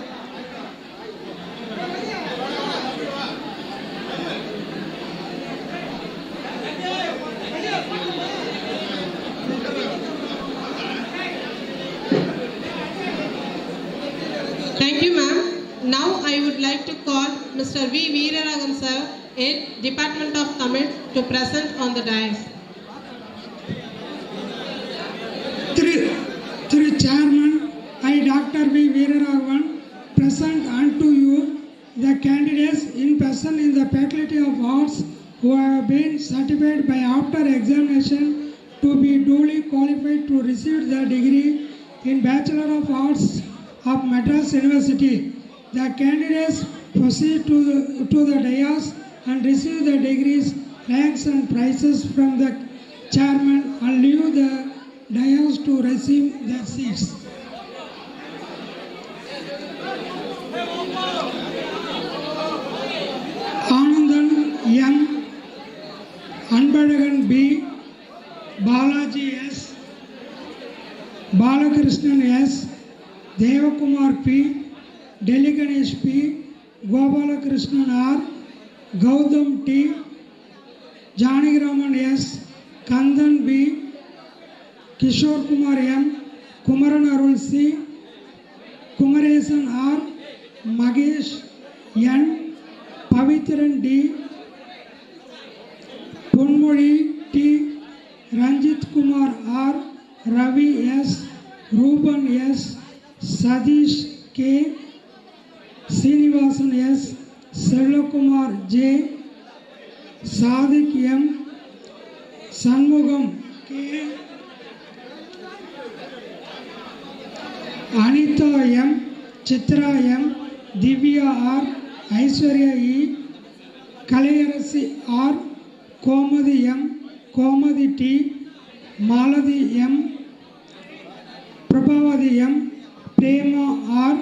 Thank you, ma'am. Now I would like to call Mr. V. Veeraragam sir, Head Department of Tamil, to present on the dais. Through Chairman, I, Dr. V. Veeraraghavan, present unto you the candidates in person in the Faculty of Arts who have been certified by after examination to be duly qualified to receive the degree in Bachelor of Arts of Madras University. The candidates proceed to the dais and receive the degrees, ranks and prizes from the chairman and leave the dais to receive their seats. Anandan M, Anbadagan B, Balaji S, Balakrishnan S, Devakumar P, Delikanesh P, Gopalakrishnan R, Gautam T, Janagiraman S, Kandan B, Kishore Kumar M, Kumaran Arul C, Kumaresan R, Magesh N, Pavitran D, Punmuri T, Ranjit Kumar R, Ravi S, Ruban S, Sadish K, Srinivasan S, Selvakumar J, Sadik M, Sanmugam K, Anita M, Chitra M, Divya R, Aishwarya E, Kalayarasi R, Komadi M, Komadi T, Maladi M, Prabhavadi M, Prema R,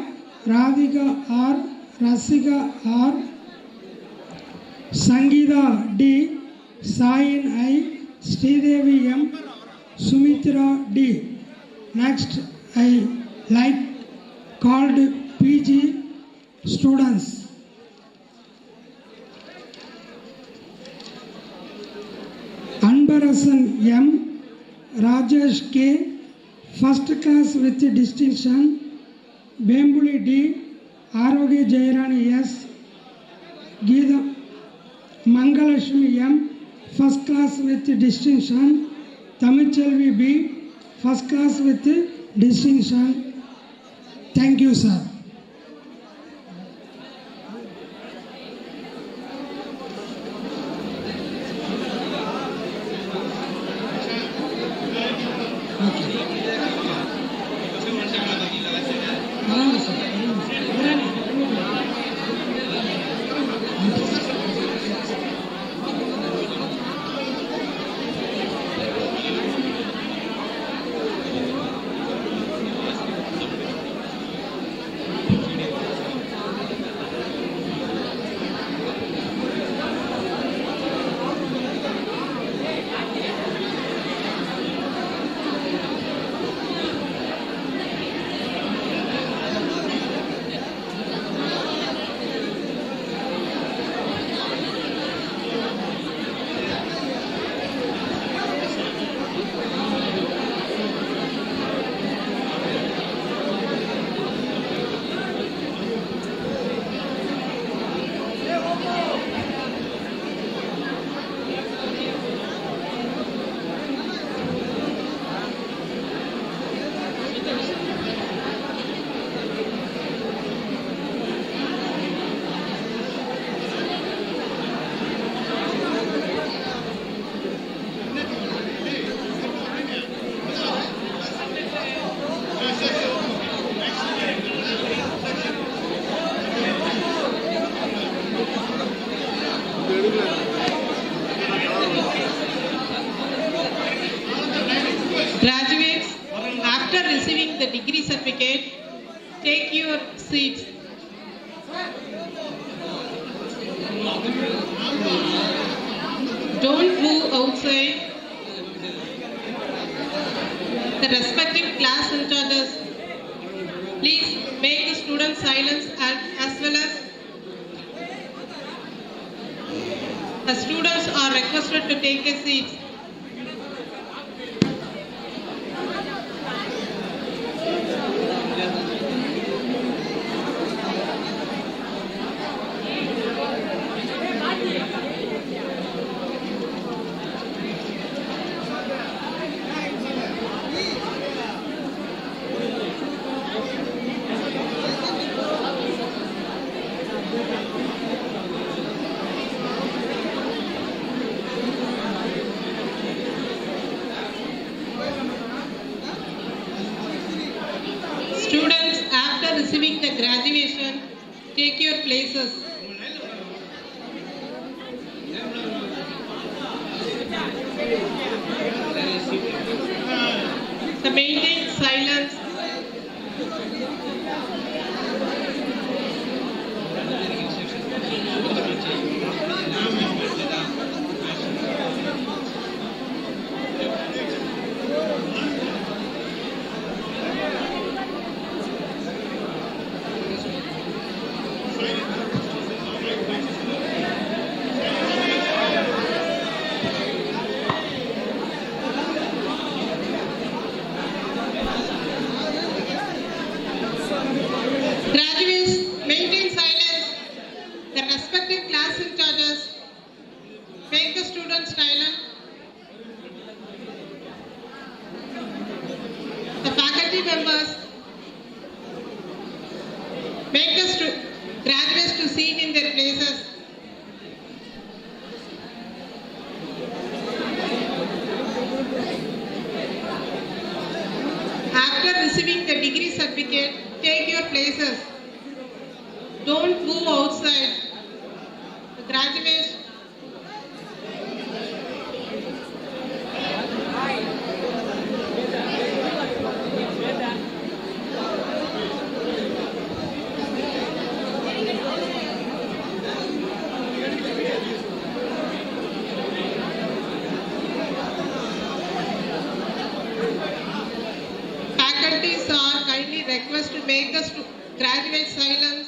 Radhika R, Rasika R, Sangeeta D, Sayin I, Sridevi M, Sumitra D. Next, I like called PG students. Anbarasan M, Rajesh K, first class with distinction. Bembuli D, Arogya Jairani S, Geeta Mangalashmi M, first class with distinction. Tamichelvi B, first class with distinction. Thank you, sir. degree certificate, take your seats. Don't move outside. The respective class in charges, please make the students silence as well as the students are requested to take their seats. Students, after receiving the graduation, take your places. The maintain silence. Graduates, maintain silence. The respective class in charges, make the students silent. The faculty members, make the graduates to sit in their places. After receiving the degree certificate, take your places. Don't move outside. The graduates. Faculties are kindly requested to make the graduates silence.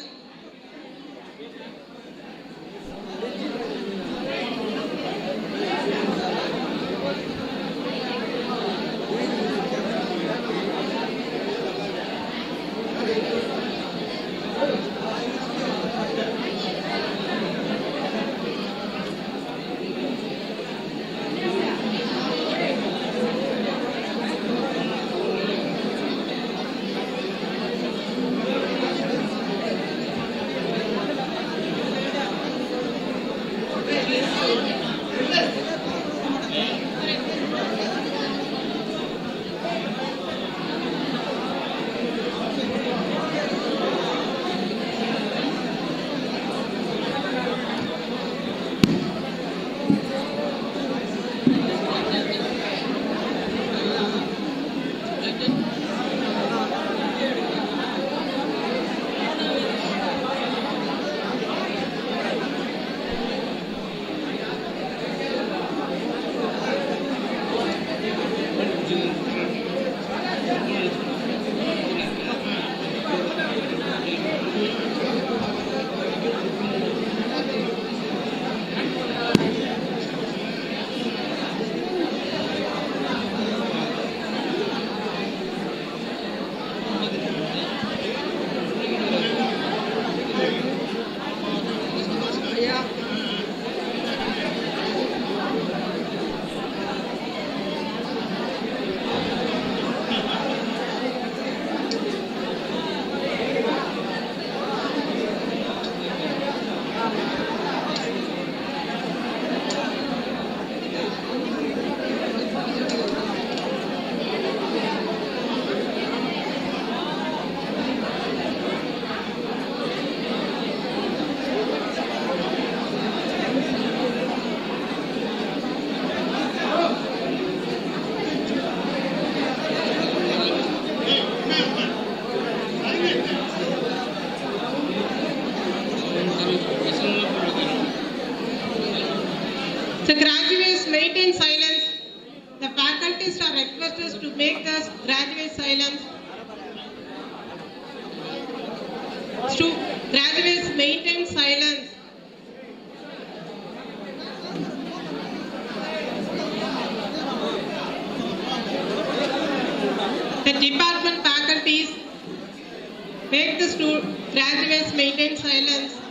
make the graduate silence. Graduates maintain silence. The department faculties make the graduates maintain silence.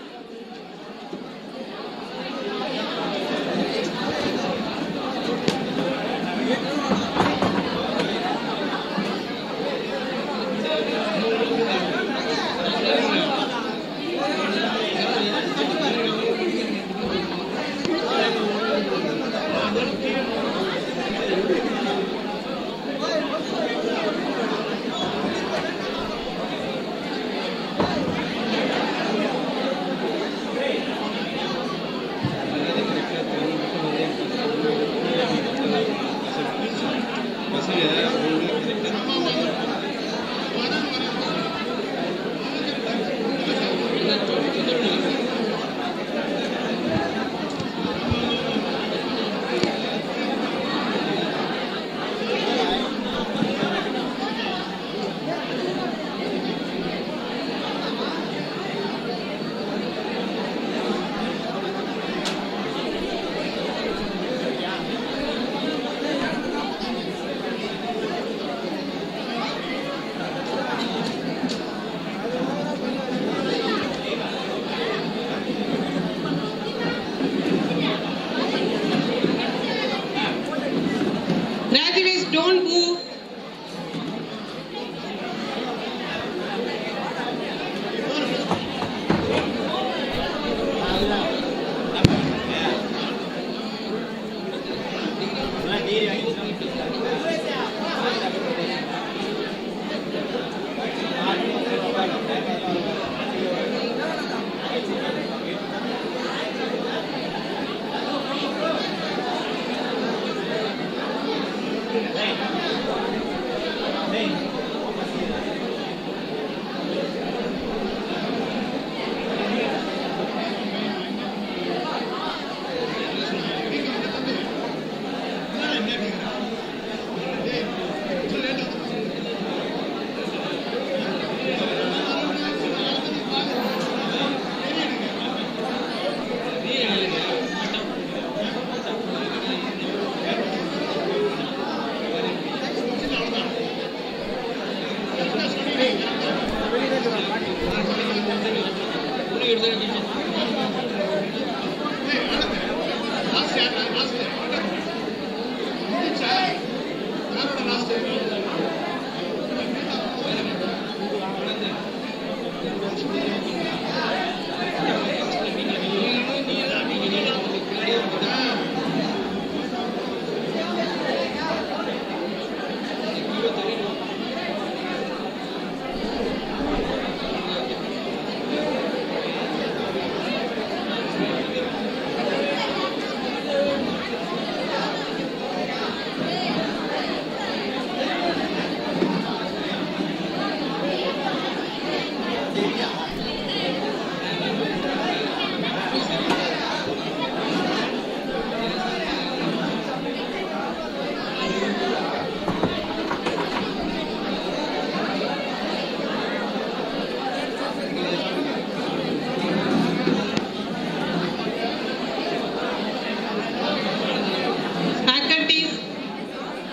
Graduates don't move.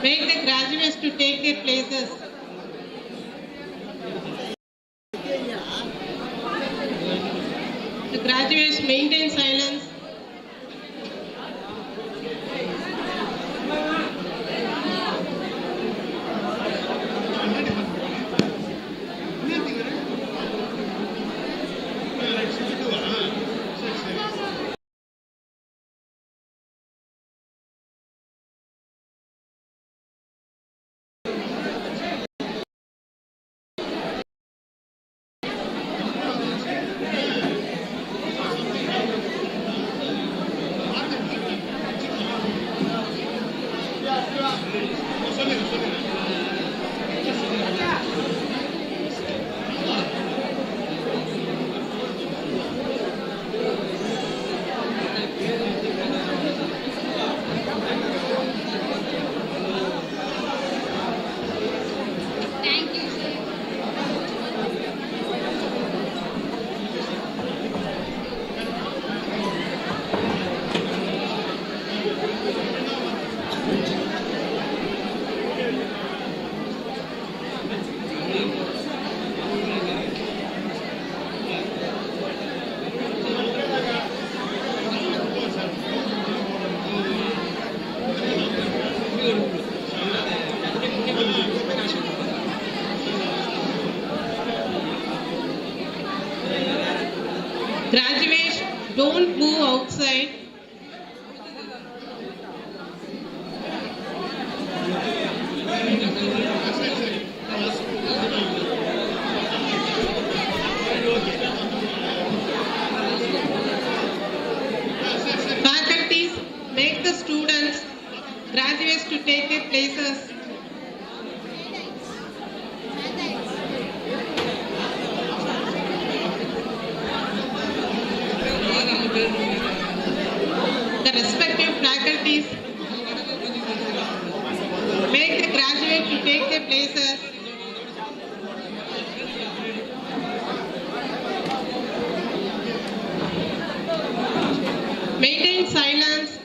Make the graduates to take their places. The graduates maintain silence. Graduates, don't move outside. Faculties, make the students, graduates to take their places. The respective faculties, make the graduates to take their places. Maintain silence.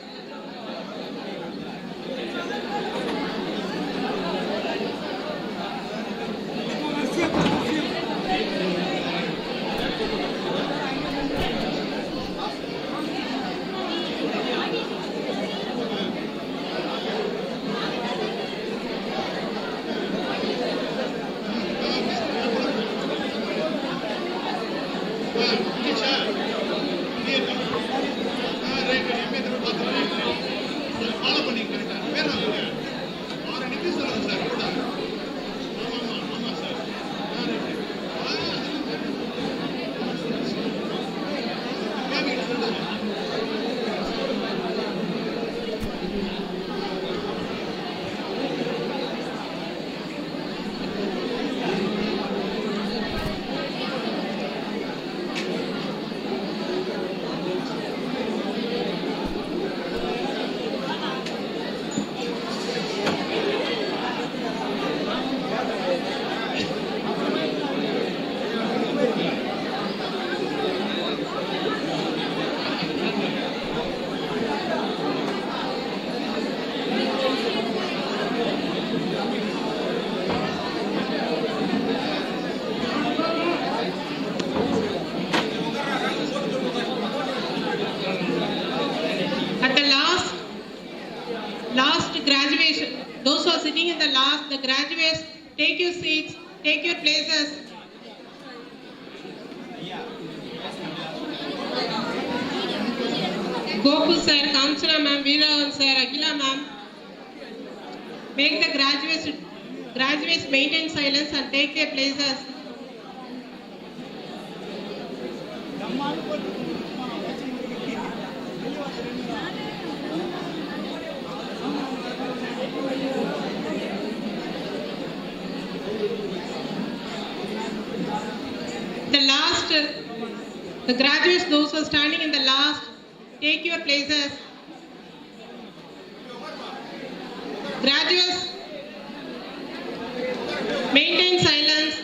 At the last graduation, those who are sitting in the last, the graduates, take your seats, take your places. Gokul sir, Kanchana ma'am, Veeravan sir, Agila ma'am, make the graduates maintain silence and take their places. The graduates, those who are standing in the last, take your places. Graduates, maintain silence.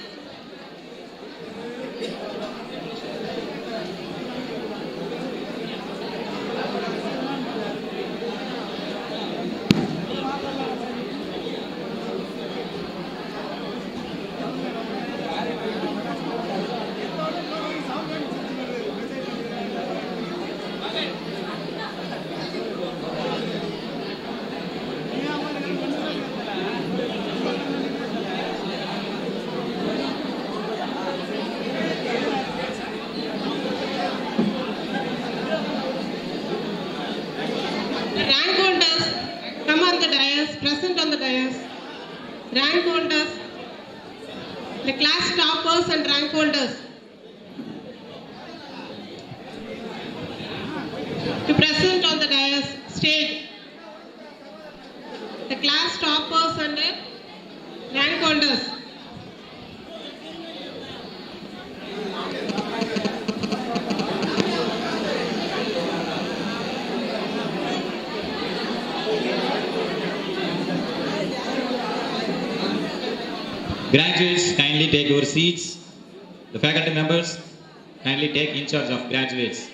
Rank holders, come on the dais, present on the dais. Rank holders, the class toppers and rank holders. To present on the dais, stage. The class toppers and rank holders. Graduates, kindly take your seats. The faculty members, kindly take in charge of graduates.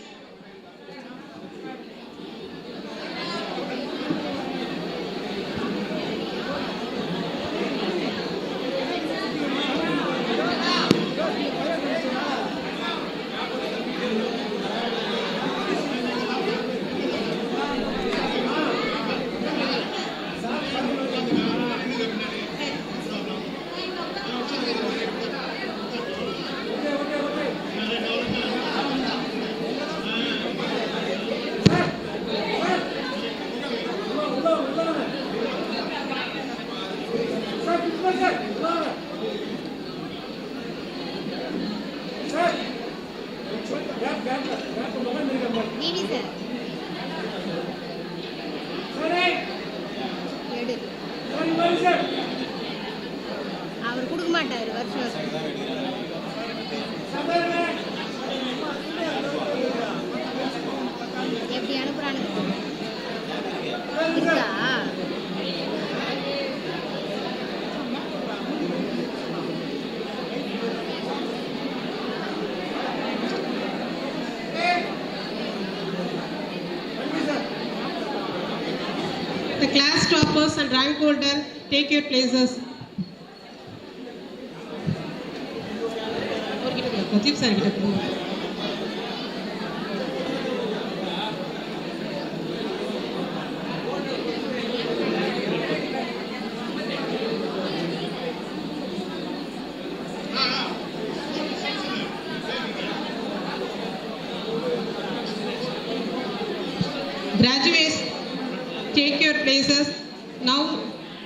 அவர் கொடுக்க மாட்டாரு வருஷம் எப்படி அனுப்புறானுங்க இருக்கா? The class toppers and rank holder, take your places. Pradeep sir கிட்ட கொடுங்க. Graduates, take your places. Now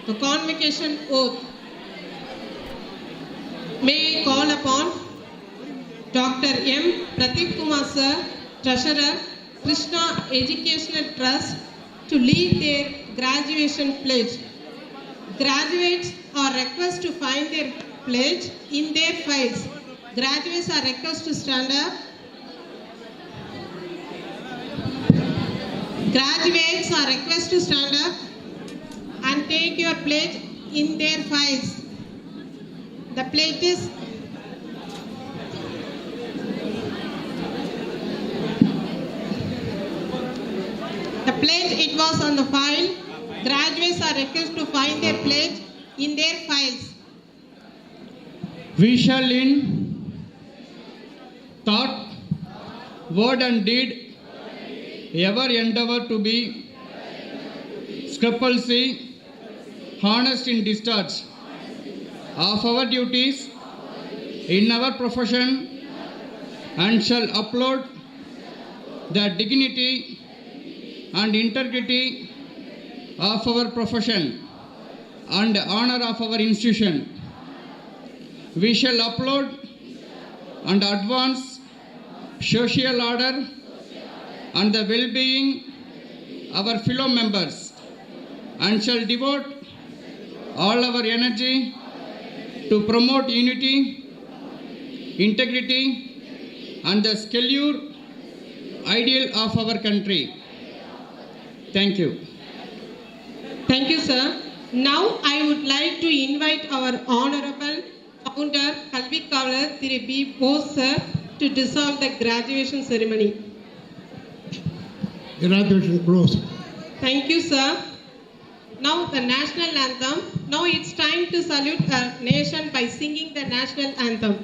the convocation oath. May I call upon Dr. M. Pradeep Kumar sir, Treasurer, Krishna Educational Trust, to lead their graduation pledge. Graduates are requested to find their pledge in their files. Graduates are requested to stand up. Graduates are requested to stand up and take your pledge in their files. The pledge is it was on the file. Graduates are requested to find their pledge in their files. We shall in thought, word and deed ever endeavor to be scrupulously honest in discharge of our duties in our profession, and shall uphold the dignity and integrity of our profession and honor of our institution. We shall uphold and advance social order and the well-being of our fellow members, and shall devote all our energy to promote unity, integrity, and the scheduled ideal of our country. Thank you. Thank you, sir. Now I would like to invite our Honorable Founder, Kalvi Kavalar, Thiru B. Bose, sir, to dissolve the graduation ceremony. Graduation closed. Thank you, sir. Now the national anthem. Now it's time to salute our nation by singing the national anthem.